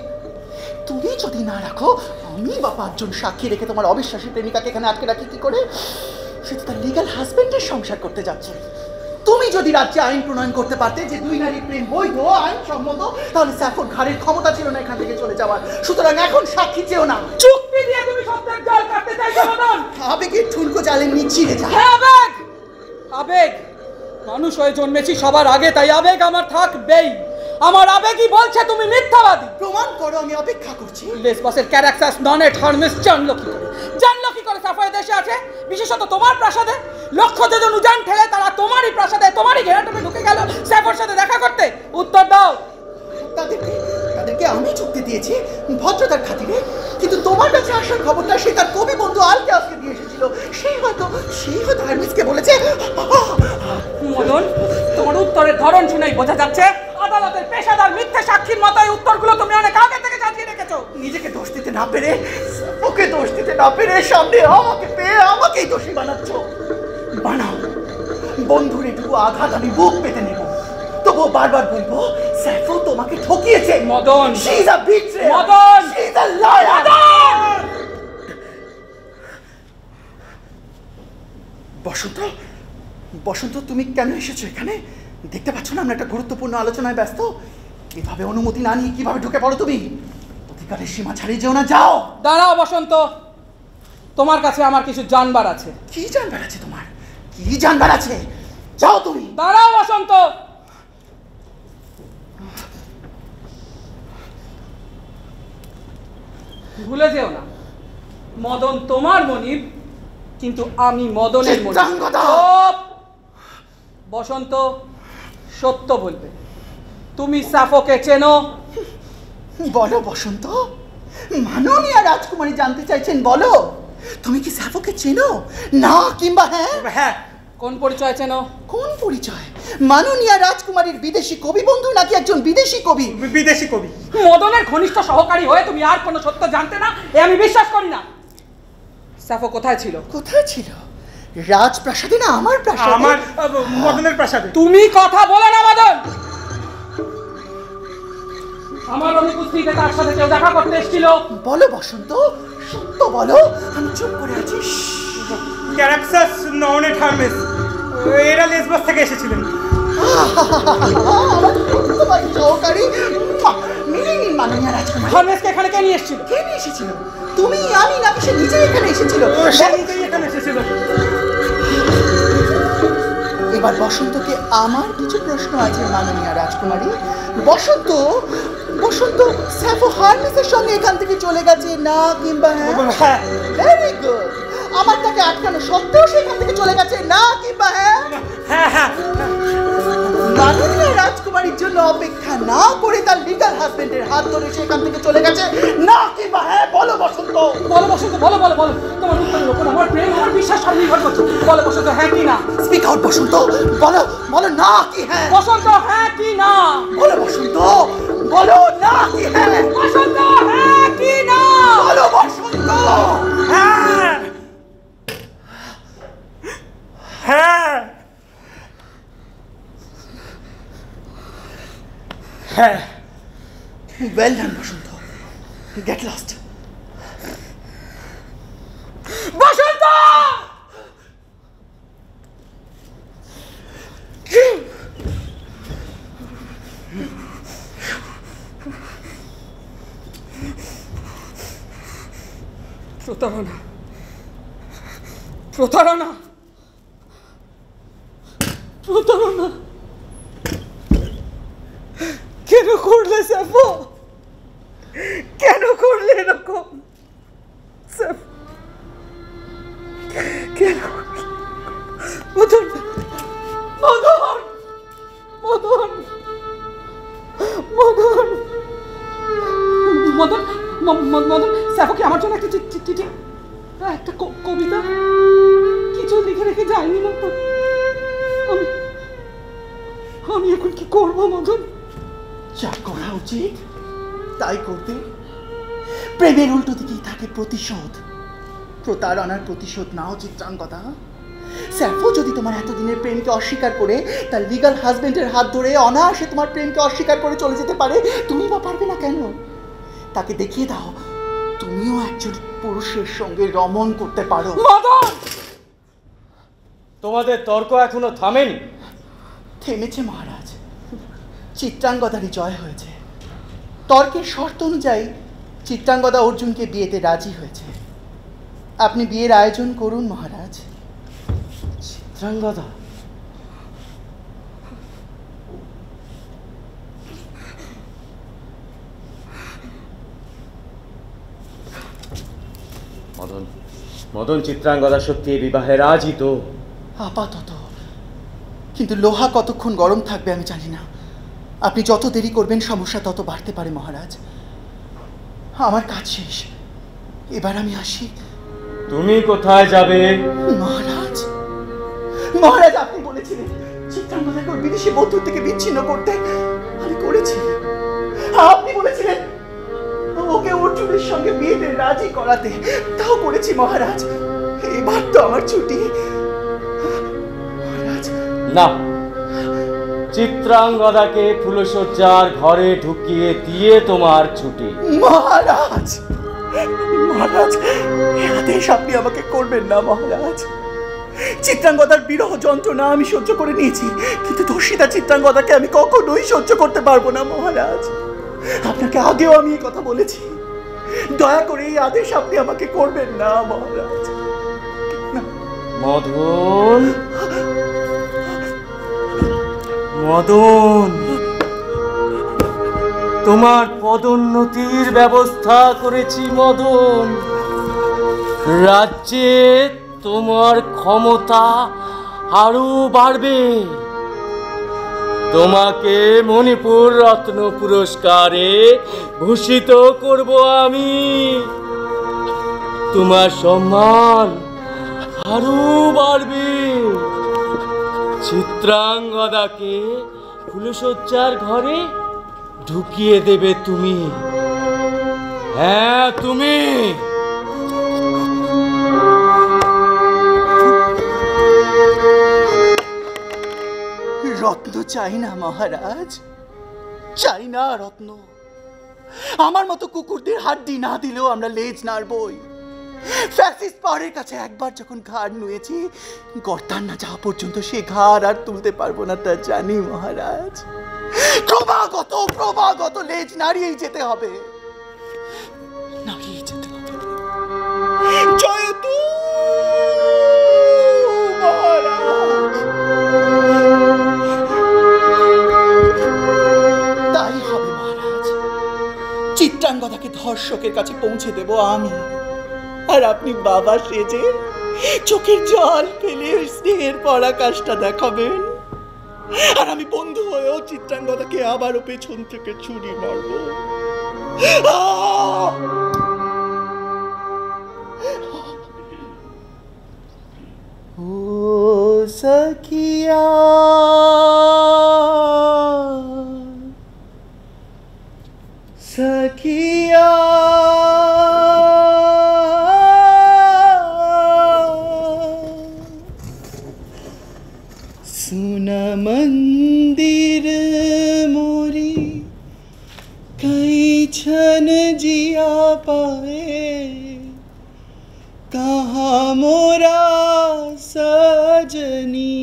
তুমি যদি না রাখো, আমি বা 5 জন সাক্ষী রেখে তোমার অবিশ্বাসী প্রেমিকাকে এখানে আটকে রাখি কি করে? সে তো তার লিগ্যাল হাজবেন্ডের সংসার করতে যাচ্ছে। তুমি যদি রাজ্যে আইন প্রণয়ন করতে পারতে যে 2 নারী প্রেম বৈধ, আইন সম্মত, তাহলে স্যাফোর ঘাড়ের ক্ষমতা ছিল না এখান থেকে চলে যাওয়ার। সুতরাং এখন সাক্ষী চেও না। চুক্তি দিয়ে তুমি সত্যের জাল কাটতে চাইছো মদন? আবেগের ঠুনকো জালে নিচিড়ে যায়। হ্যাঁ, আবেগ, আবেগ। মানুষ হয়ে জন্মেছি সবার আগে, তাই আবেগ আমার থাকবেই। আমার আবেগই বলছে তুমি মিথ্যাবাদী। প্রমাণ করো, আমি অপেক্ষা করছি। লেসবসের ক্যারেক্টাস ননেট হারমিস জানলো কি করে? জানলো কি করে সাফাই দেশে আছে, বিশেষত তোমার প্রাসাদে? লক্ষ যোজন উজান ঠেলে তারা তোমারই প্রাসাদে, তোমারই ঘেরাটোপে ঢুকে গেল স্যাফোর সাথে দেখা করতে। উত্তর দাও। তাদেরকে আমি চুক্তি দিয়েছি ভদ্রতার খাতিরে, কিন্তু তোমার কাছে আসার খবরটা সে তার কবি বন্ধু আলকেয়াসকে দিয়ে এসেছিল। সেই হয়তো হারমিসকে বলেছে। মদন, তোমার উত্তরের ধরন শুনেই বোঝা যাচ্ছে আদালতের পেশাদার মিথ্যে সাক্ষীর মতোই উত্তরগুলো তুমি অনেক আগে থেকে সাজিয়ে রেখেছো। নিজেকে দোষ দিতে না পেরে, ওকে দোষ দিতে না পেরে, সামনে আমাকে পেয়ে আমাকেই দোষী বানাচ্ছ। বানাও, বন্ধুর এটুকু আঘাত আমি বুক পেতে নেব। তবু বারবার বলবো স্যাফো তোমাকে ঠকিয়েছে। Madan, she is a betrayer, Madan, she is a liar. Basanta, Basanta তুমি কেন এসেছো এখানে? দেখতে পাচ্ছ না আমরা একটা গুরুত্বপূর্ণ আলোচনায় ব্যস্ত। এভাবে অনুমতি না নিয়ে কিভাবে ঢুকে পড়ো তুমি? অধিকারের সীমা ছাড়িয়ে যেও না, যাও। দাঁড়াও বসন্ত, তোমার কাছে আমার কিছু জানবার আছে। কি জানবার আছে তোমার? কি জানবার আছে? যাও তুমি। দাঁড়াও বসন্ত, ভুলে যেও না মদন তোমার মনিব, কিন্তু আমি মদনের মনিব। বসন্ত, সত্য বলবে, তুমি সাফোকে চেনো? বলো বসন্ত, মাননীয়া রাজকুমারী জানতে চাইছেন, বলো তুমি কি সাফোকে চেনো? না কিংবা হ্যাঁ? হ্যাঁ। কোন পরিচয় চেনো? কোন পরিচয়? মাননীয়া রাজকুমারীর বিদেশি কবি বন্ধু নাকি একজন বিদেশি কবি? বিদেশি কবি। মদনের ঘনিষ্ঠ সহকারী হয়ে তুমি আর কোনো সত্য জানতে না, এ আমি বিশ্বাস করি না। সাফো কোথায় ছিল? কোথায় ছিল? রাজপ্রাসাদে না আমার প্রাসাদে? আমার মদনের প্রাসাদে। তুমি কথা বলো না মদন। আমার অনুপস্থিতিতে তার সাথে কেউ দেখা করতে এসেছিল? বলো বসন্ত, সত্য বলো, আমি চুপ করে আছি। ক্যারাক্সাস নওনেট হারমেস, এরা লেসবস থেকে এসেছিলেন। তোমার সহকারী মিলিনি মাননীয়া রাজকুমারী। হারমেসকে এখানে কে নিয়ে এসেছিল? কে নিয়ে এসেছিল? তুমি, আমি নাকি সে নিজেই এখানে এসেছিল? সে নিজেই এখানে এসেছিল। এবার বসন্তকে আমার কিছু প্রশ্ন আছে মাননীয়া রাজকুমারী। বসন্ত, বসন্ত স্যাফো হারমেসের সঙ্গে এখান থেকে চলে গেছে না কিংবা হ্যাঁ? Very good. আমার তাকে আটকানো সত্ত্বেও সে এখান থেকে চলে গেছে না কিংবা হ্যাঁ? হ্যাঁ হ্যাঁ। মাননীয়া রাজকুমারীর জন্য অপেক্ষা না করে তার লিগ্যাল হাজবেন্ডের হাত ধরে সে এখান থেকে চলে গেছে না কিংবা হ্যাঁ? বলো বসন্ত। বলো বসন্ত, বলো বলো বলো। তোমার উত্তরের উপর আমার প্রেম, আমার বিশ্বাস সব নির্ভর করছে। বলো বসন্ত, হ্যাঁ কি না? স্পিক আউট বসন্ত, বলো বলো না কি হ্যাঁ? বসন্ত, হ্যাঁ কি না? বলো বসন্ত, বলো না কি হ্যাঁ? বসন্ত, হ্যাঁ কি না? বলো বসন্ত। হ্যাঁ হ্যাঁ হ্যাঁ। ওয়েল ডান বসন্ত, গেট লস্ট। বসন্ত! প্রতারণা, প্রতারণা, প্রতারণা। কেন করলে সাফো? কেন করলে এরকম? কেন? মদন, মদন, মদন, মদন, মদন, মদন, সাফো কি আমার জন্য একটা চিঠি, একটা কবিতা কিছু লিখে রেখে যায়নি না? আমি এখন কি করবো মদন? যা করা উচিত তাই করতে। প্রেমের উল্টো দিকেই থাকে প্রতিশোধ। প্রতারণার প্রতিশোধ নাও চিত্রাঙ্গদা। স্যাফো যদি তোমার এতদিনের প্রেমকে অস্বীকার করে তার লিগ্যাল হাজবেন্ডের হাত ধরে অনায়াসে তোমার প্রেমকে অস্বীকার করে চলে যেতে পারে, তুমি বা পারবে না কেন? তাকে দেখিয়ে দাও তুমিও একজন পুরুষের সঙ্গে রমণ করতে পারো। মদন! তোমাদের তর্ক এখনো থামেনি? থেমেছে মহারাজ, চিত্রাঙ্গদারই জয় হয়েছে। তর্কের শর্ত অনুযায়ী চিত্রাঙ্গদা অর্জুনকে বিয়েতে রাজি হয়েছে। আপনি বিয়ের আয়োজন করুন মহারাজ। চিত্রাঙ্গদা? মদন, মদন চিত্রাঙ্গদা সত্যি এই বিবাহে রাজি তো? আপাতত, কিন্তু লোহা কতক্ষণ গরম থাকবে আমি জানি না। আপনি যত দেরি করবেন সমস্যা তত বাড়তে পারে মহারাজ। আমার কাজ শেষ, এবার আমি আসি। তুমি কোথায় যাবে? মহারাজ, মহারাজ আপনি বলেছিলেন চিত্রাঙ্গদাকে ওর বিদেশি বন্ধুর থেকে বিচ্ছিন্ন করতে, আমি করেছি। আপনি বলেছিলেন ওকে অর্জুনের সঙ্গে বিয়েতে রাজি করাতে, তাও করেছি মহারাজ। এবার তো আমার ছুটি মহারাজ। না, চিত্রাঙ্গদাকে ফুলশয্যার ঘরে ঢুকিয়ে দিয়ে তোমার ছুটি। মহারাজ, মহারাজ, এই আদেশ আপনি আমাকে করবেন না মহারাজ। চিত্রাঙ্গদার বিরহ যন্ত্রণা আমি সহ্য করে নিয়েছি, কিন্তু দোষিতা চিত্রাঙ্গদাকে আমি কখনোই সহ্য করতে পারবো না মহারাজ। আপনাকে আগেও আমি এই কথা বলেছি, দয়া করে এই আদেশ আপনি আমাকে করবেন না মহারাজ। মদন, মদন, তোমার পদোন্নতির ব্যবস্থা করেছি মদন। রাজ্যে তোমার ক্ষমতা আরো বাড়বে। তোমাকে মণিপুর রত্ন পুরস্কারে ভূষিত করব আমি। তোমার সম্মান আরো বাড়বে। চিত্রাঙ্গদাকে ফুলশয্যার ঘরে ঢুকিয়ে দেবে তুমি। হ্যাঁ, তুমি। রত্ন চাই না মহারাজ, চাই না রত্ন। আমার মতো কুকুরদের হাড্ডি না দিলেও আমরা লেজ নাড়বই। ফ্যাসিস্ট পাহাড়ের কাছে একবার যখন ঘাড় নুয়েছি, গর্তার না যাওয়া পর্যন্ত সে ঘাড় আর তুলতে পারবো না, তা জানি মহারাজ। ক্রমাগত ক্রমাগত লেজ নাড়িয়েই যেতে হবে, নাড়িয়ে যেতে হবে। জয়তু মহারাজ। তাই হবে মহারাজ। চিত্রাঙ্গদাকে ধর্ষকের কাছে পৌঁছে দেব আমি, আর আপনি বাবা সেজে চোখের জল ফেলে স্নেহের পরাকাষ্ঠা দেখাবেন, আর আমি বন্ধু হয়েও চিত্রাঙ্গদাকে আবারও পেছন থেকে ছুরি মারব। ও সখিয়া, সখিয়া, सुन मंदिर मोरी कई छन जिया पाए, कहाँ मोरा सजनी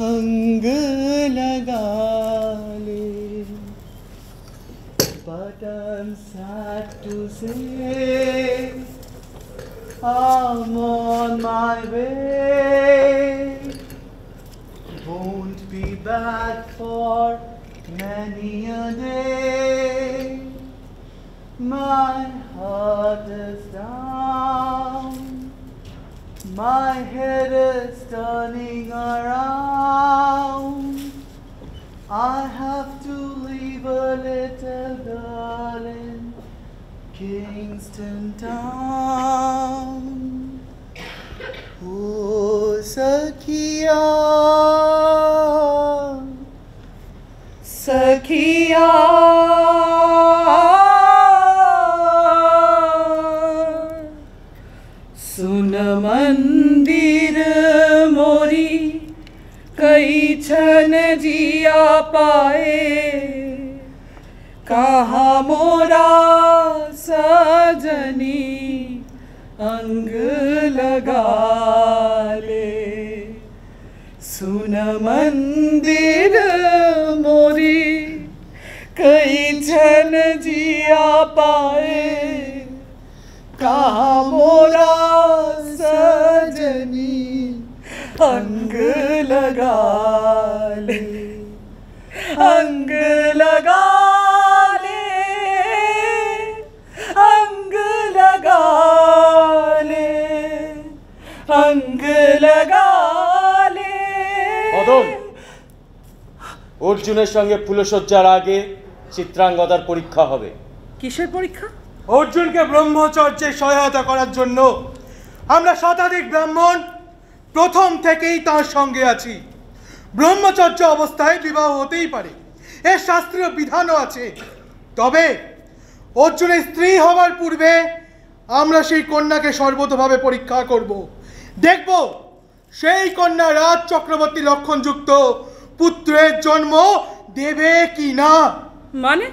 अंग लगा ले। But I'm sad to say I'm on my way, won't be back for many a day. My heart is down, my head is turning around. I have to leave a little girl in Kingston town. Oh, Sakhiya, Sakhiya, सुन मंदिर मोरी कई छन जिया पाए, कहाँ मोरा सजनी अंग लगा ले। सुन मंदिर मोरी कई छन जिया पाए, कहाँ मोरा सजनी अंग लगा ले, अंग लगा ले, अंग लगा ले, अंग लगा ले। মদন, অর্জুনের সঙ্গে ফুলশয্যার আগে চিত্রাঙ্গদার পরীক্ষা হবে। কিসের পরীক্ষা? অর্জুনকে ব্রহ্মচর্যে সহায়তা করার জন্য আমরা শতাধিক ব্রাহ্মণ প্রথম থেকেই তার সঙ্গে আছি। ব্রহ্মচর্য অবস্থায় বিবাহ হতেই পারে, এর শাস্ত্রীয় বিধানও আছে। তবে অর্জুনের স্ত্রী হওয়ার পূর্বে আমরা সেই কন্যাকে সর্বতভাবে পরীক্ষা করব। দেখব সেই কন্যা রাজ চক্রবর্তী লক্ষণযুক্ত পুত্রের জন্ম দেবে কি না? মানে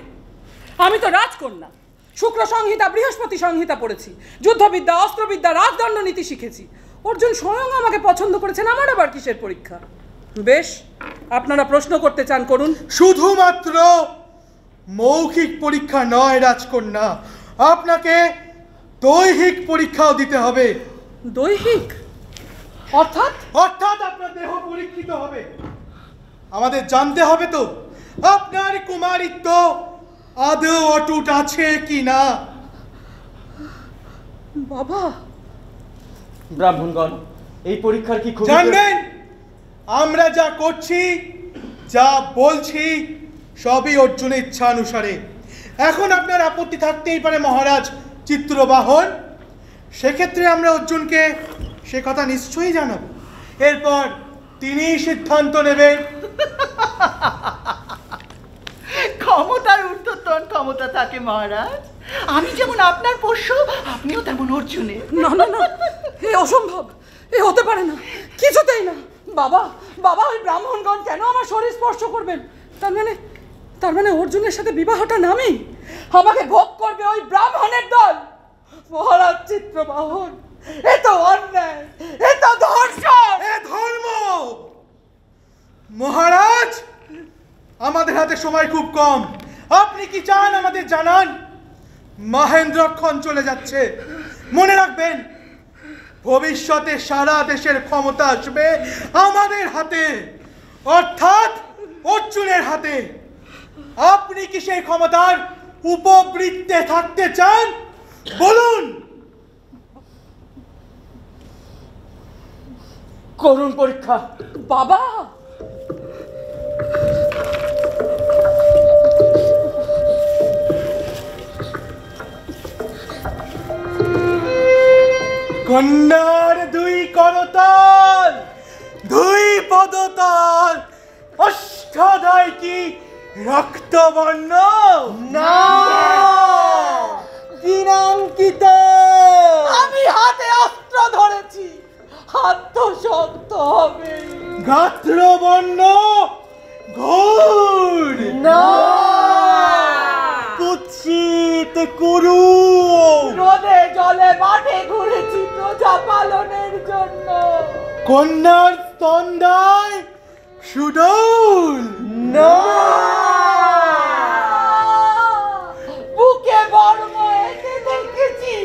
আমি তো রাজকন্যা, শুক্র সংহিতা বৃহস্পতি সংহিতা পড়েছি, যুদ্ধবিদ্যা অস্ত্রবিদ্যা রাজদণ্ড নীতি শিখেছি। অর্জুন স্বয়ং আমাকে পছন্দ করেছেন, আমার আবার কিসের পরীক্ষা? বেশ, আপনারা প্রশ্ন করতে চান করুন। শুধুমাত্র মৌখিক পরীক্ষা নয় রাজকন্যা, আপনাকে দৈহিক পরীক্ষাও দিতে হবে। দৈহিক অর্থাৎ? অর্থাৎ আপনার দেহ পরীক্ষিত হবে। আমাদের জানতে হবে তো আপনার কুমারিত্ব আদৌ অটুট আছে কি না। বাবা, ব্রাহ্মণগণ, এই পরীক্ষার কি জানবেন আমরা যা করছি যা বলছি সবই অর্জুনের ইচ্ছা অনুসারে। এখন আপনার আপত্তি থাকতেই পারে মহারাজ চিত্রবাহন, সেক্ষেত্রে আমরা অর্জুনকে সে কথা নিশ্চয়ই জানাবো। এরপর তিনি সিদ্ধান্ত নেবেন। ক্ষমতার ঊর্ধ্বতন ক্ষমতা থাকে মহারাজ। আমি যেমন আপনার পোষ্য, আপনিও তেমন অর্জুনের। না না না, এ অসম্ভব, এ হতে পারে না, কিছুতেই না। বাবা বাবা, ওই ব্রাহ্মণগণ কেন আমার শরীর স্পর্শ করবেন? তার মানে অর্জুনের সাথে বিবাহটা নামেই আমাকে ভোগ করবে ওই ব্রাহ্মণের দল। মহারাজ চিত্রবাহন, এ তো অন্যায়, এ তো ধর্ষণ, এ ধর্ম। মহারাজ, আমাদের হাতে সময় খুব কম, আপনি কি চান আমাদের জানান? মহেন্দ্রক্ষণ চলে যাচ্ছে, মনে রাখবেন ভবিষ্যতে সারা দেশের ক্ষমতা আসবে আমাদের হাতে, অর্থাৎ অর্জুনের হাতে। আপনি কি সেই ক্ষমতার উপবৃত্তে থাকতে চান? বলুন। করুন পরীক্ষা। বাবা, কন্যার দুই করতল, দুই পদতল, অষ্টাদয় কি রক্তবর্ণ? না, চিনাঙ্কিত। আমি হাতে অস্ত্র ধরেছি, হাত তো শক্ত হবে। গাত্রবর্ণ ঘোর? না, কুৎসিত কুরু। রোদে জলে মাঠে ঘুরেছি প্রজা পালনের জন্য। কন্যার স্তন্দায় সুডৌল? না, বুকে বর্ম এঁকে দেখেছি,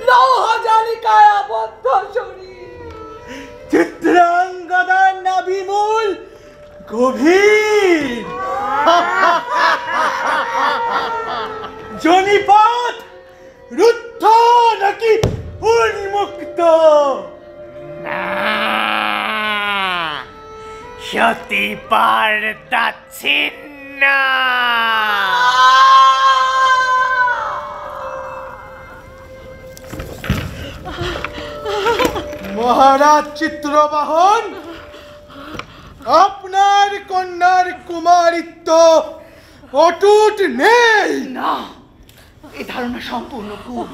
লৌহজালিকায় আবদ্ধ শরীর। চিত্রাঙ্গদার নাভিমূল গভীর। জনিপথ রুদ্ধ নাকি উন্মুক্ত? সতী পারদাচ্ছিন্ন। মহারাজ চিত্রবাহন, আপনার কন্যার কুমারিত্ব অটুট নেই। না, এই ধারণা সম্পূর্ণ ভুল।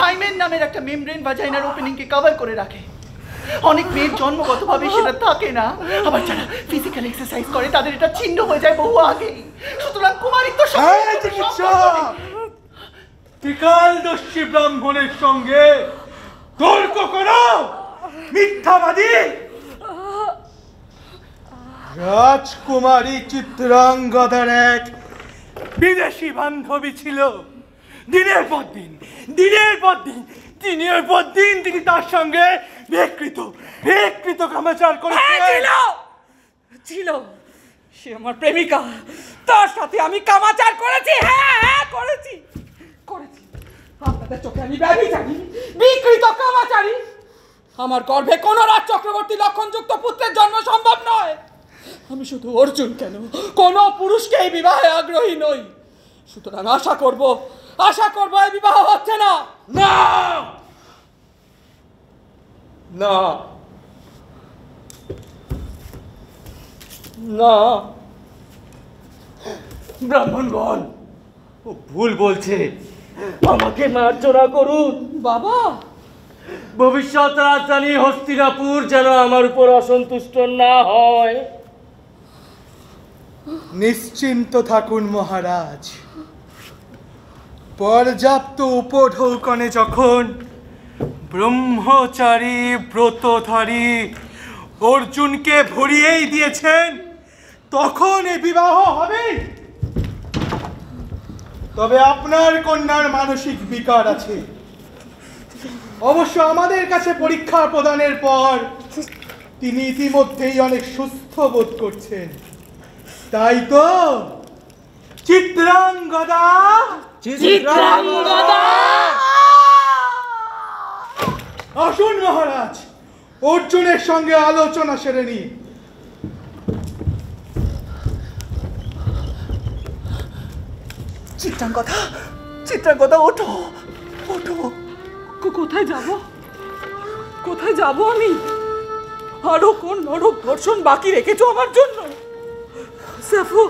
হাইমেন নামের একটা মেমব্রেন ভাজাইনার ওপেনিংকে কভার করে রাখে। অনেক মেয়ের জন্মগতভাবে সেটা থাকে না, আবার যারা ফিজিক্যাল এক্সারসাইজ করে তাদের এটা ছিন্ন হয়ে যায় বহু আগেই। সুতরাং কুমারিত্ব ত্রিকালদর্শী ব্রাহ্মণের সঙ্গে তর্ক করো, মিথ্যাবাদী। রাজকুমারী চিত্রাঙ্গদার এক বিদেশি বান্ধবী ছিল। দিনের পর দিন তিনি তার সঙ্গে বিকৃত কামাচার করেছিলেন। ছিল, সে আমার প্রেমিকা, তার সাথে আমি কামাচার করেছি। হ্যাঁ, করেছি। আপনাদের চোখে আমি ব্যভিচারী, বিকৃত কামাচারী। আমার গর্ভে কোন রাজ চক্রবর্তী লক্ষণযুক্ত পুত্রের জন্ম সম্ভব নয়। আমি শুধু অর্জুন কেন, কোন পুরুষকে এই বিবাহে আগ্রহী নই। সুতরাং আশা করব এই বিবাহ হচ্ছে না। না না না, ব্রাহ্মণগণ, ও ভুল বলছে, আমাকে মার্জনা করুন। বাবা, ভবিষ্যৎ রাজধানী হস্তিনাপুর যেন আমার উপর অসন্তুষ্ট না হয়, নিশ্চিন্ত থাকুন মহারাজ, পর্যাপ্ত উপঢৌকনে যখন ব্রহ্মচারী ব্রতধারী অর্জুনকে ভরিয়েই দিয়েছেন, তখন এ বিবাহ হবে। তবে আপনার কন্যার মানসিক বিকার আছে। অবশ্য আমাদের কাছে পরীক্ষা প্রদানের পর তিনি ইতিমধ্যেই অনেক সুস্থ বোধ করছেন, তাই তো? চিত্রাঙ্গদা, আসুন মহারাজ, অর্জুনের সঙ্গে আলোচনা সেরে নিন। চিত্রাঙ্গদা, চিত্রাঙ্গদা, ওঠো ওঠো। কোথায় যাব? কোথায় যাব আমি? আরো কোন নরক দর্শন বাকি রেখেছো আমার জন্য? স্যাফো,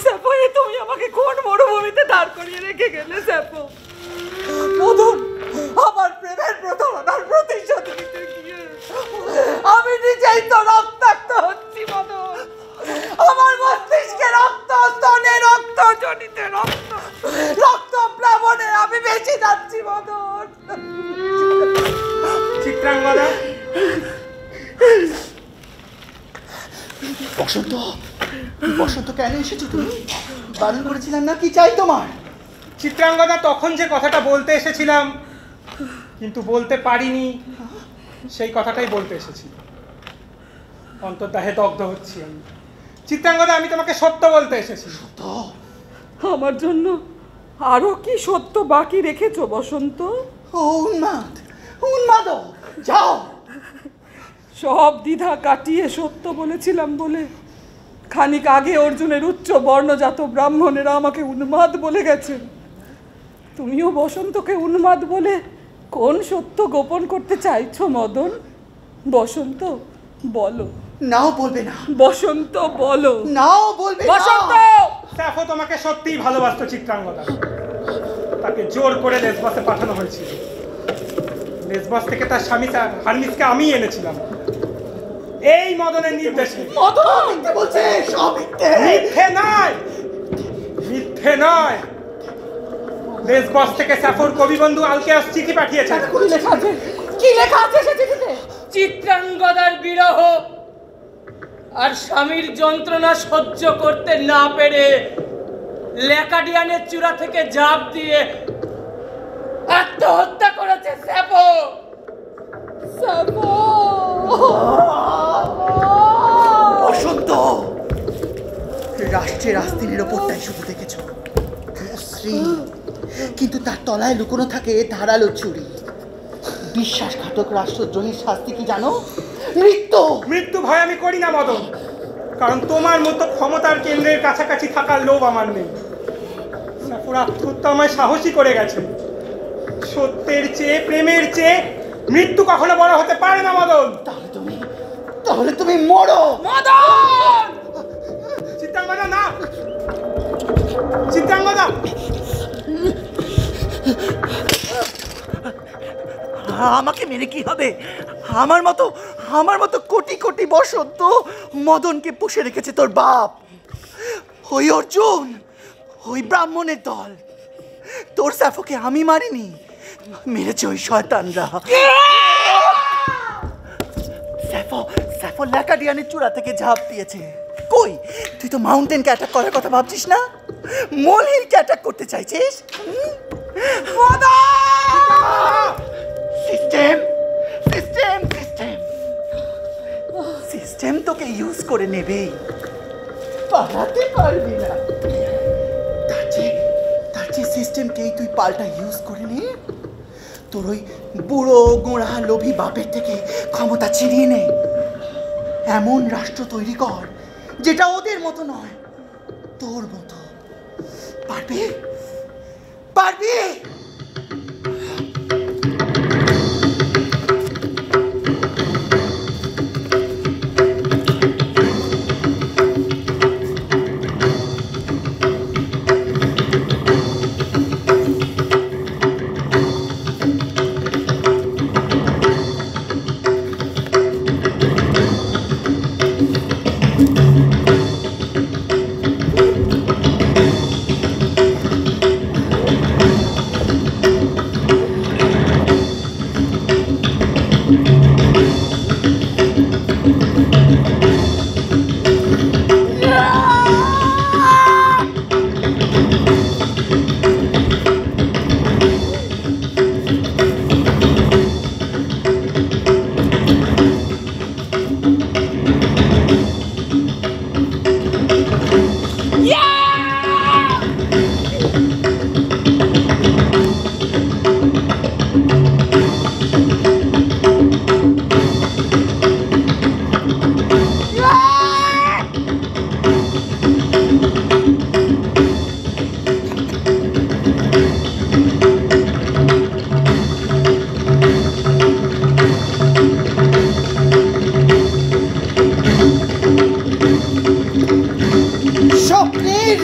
স্যাফো, এ তুমি আমাকে কোন মরুভূমিতে দাঁড় করিয়ে রেখে গেলে স্যাফো? মদন, আমার প্রেমের প্রতারণার প্রতিশোধ নিতে গিয়ে আমি নিজেই তো রক্তাক্ত হচ্ছি মদন। আমার মস্তিষ্কে রক্ত, স্তনে রক্ত, জনিতে রক্ত, রক্ত প্লাবনে আমি বেঁচে যাচ্ছি মদন। চিত্রাঙ্গদা, বসন্ত, বসন্ত কেন এসেছো তুমি? বারণ করেছিলাম না? কি চাই তোমার? চিত্রাঙ্গদা, তখন যে কথাটা বলতে এসেছিলাম কিন্তু বলতে পারিনি, সেই কথাটাই বলতে এসেছি। অন্তর্দাহে দগ্ধ হচ্ছি আমি। চিত্রাঙ্গদা, আমি তোমাকে সত্য বলতে এসেছি। সত্য? আমার জন্য আরো কি সত্য বাকি রেখেছো বসন্ত? ও উন্মাদ, উন্মাদ, যাও। সব দ্বিধা কাটিয়ে সত্য বলেছিলাম বলে খানিক আগে অর্জুনের উচ্চ বর্ণজাত ব্রাহ্মণেরা আমাকে উন্মাদ বলে গেছেন। তুমিও বসন্তকে উন্মাদ বলে কোন সত্য গোপন করতে চাইছো মদন? বসন্ত বলো। নাও, বলবে না। বসন্ত বলো। নাও, বলবে না। বসন্ত! স্যাফো তোমাকে সত্যিই ভালোবাসতো চিত্রাঙ্গদা। তাকে জোর করে লেসবসে পাঠানো হয়েছিল। লেসবস থেকে তার স্বামী হার্মিসকে আমি এনেছিলাম এই মদনের নির্দেশে। মদন মিথ্যে বলছে, সব মিথ্যে। মিথ্যে নয়, মিথ্যে নয়। লেসবস থেকে স্যাফোর কবি বন্ধু আলকেয়াস চিঠি পাঠিয়েছেন। কি লেখা আছে? কি লেখা আছে সে চিঠিতে? চিত্রাঙ্গদার বিরহ আর স্বামীর যন্ত্রণা সহ্য করতে না পেরে ল্যাকাডিয়ানের চূড়া থেকে ঝাঁপ দিয়ে আত্মহত্যা করেছে স্যাফো। স্যাফো! বসন্ত, রাষ্ট্রের আস্তিনের ওপরটাই শুধু দেখেছো মসৃণ, কিন্তু তার তলায় লুকোনো থাকে ধারালো ছুরি। বিশ্বাসঘাতক রাষ্ট্রদ্রোহীর শাস্তি কি জানো? মৃত্যু। মৃত্যু ভয় আমি করি না মদন, কারণ তোমার মতো ক্ষমতার কেন্দ্রের কাছাকাছি থাকার লোভ আমার নেই। স্যাফোর আত্মহত্যা আমায় সাহসী করে গেছে। সত্যের চেয়ে, প্রেমের চেয়ে মৃত্যু কখনো বড় হতে পারে না মদন। তাহলে তুমি মরো। মদন! চিত্রাঙ্গদা, না! চিত্রাঙ্গদা! আমাকে মেরে কি হবে? আমার মতো কোটি কোটি বসন্ত মদনকে পুষে রেখেছে তোর বাপ। ওই অর্জুন, ওই ব্রাহ্মণের দল। তোর স্যাফোকে আমি মারিনি, মেরেছে ওই শয়তানরা। স্যাফো ল্যাকাডিয়ানের চূড়া থেকে ঝাঁপ দিয়েছে। কই, তুই তো মাউন্টেনকে অ্যাটাক করার কথা ভাবছিস না, মোলহিলকে অ্যাটাক করতে চাইছিস। সিস্টেম সিস্টেম সিস্টেম সিস্টেম তোকে ইউজ করে নেবেই, পালাতে পারবি না। তার চেয়ে সিস্টেমকেই তুই পাল্টা ইউজ করে নে। তোর ওই বুড়ো গোঁড়া লোভী বাপের থেকে ক্ষমতা ছিনিয়ে নে। এমন রাষ্ট্র তৈরি কর যেটা ওদের মতো নয়, তোর মতো। পারবি? পারবি?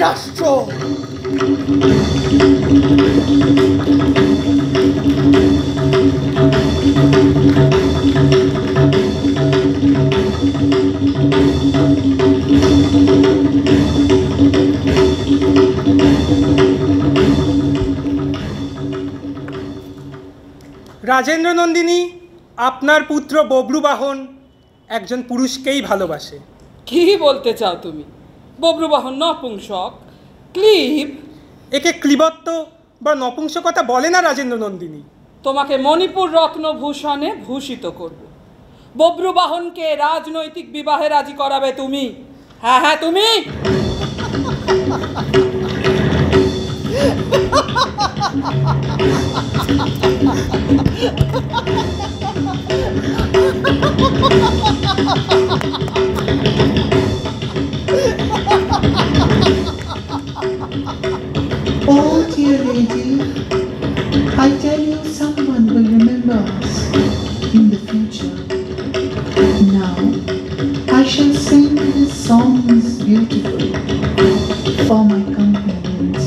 রাষ্ট্র। রাজেন্দ্র নন্দিনী, আপনার পুত্র বব্রুবাহন একজন পুরুষকেই ভালোবাসে। কি বলতে চাও তুমি? বব্রুবাহন নপুংসক, ক্লিব। একে ক্লিবত্ব বা নপুংসকতা বলে না রাজেন্দ্র নন্দিনী। তোমাকে মণিপুর রত্নভূষণে ভূষিত করব। বব্রুবাহনকে রাজনৈতিক বিবাহে রাজি করাবে তুমি। হ্যাঁ হ্যাঁ তুমি। Oh, dear lady, I tell you, someone will remember us in the future. Now, I shall sing these songs beautiful for my companions.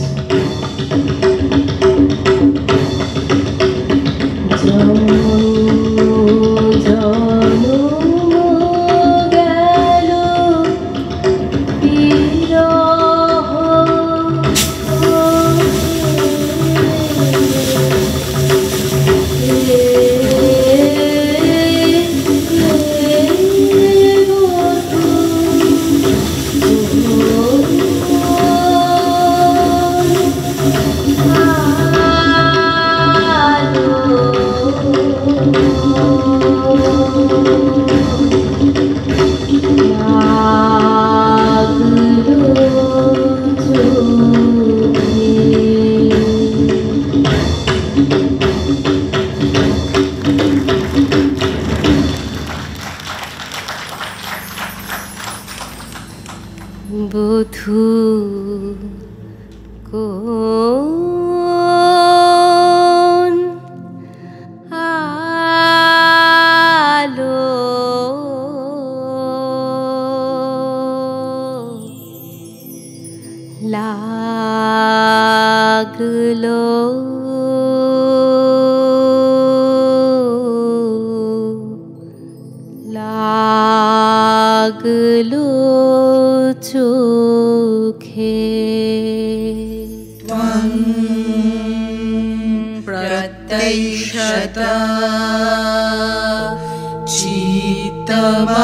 বধূ কোন আলো লাগলো লাগলো চোখে त्वं प्रत्यक्षता चित्तमये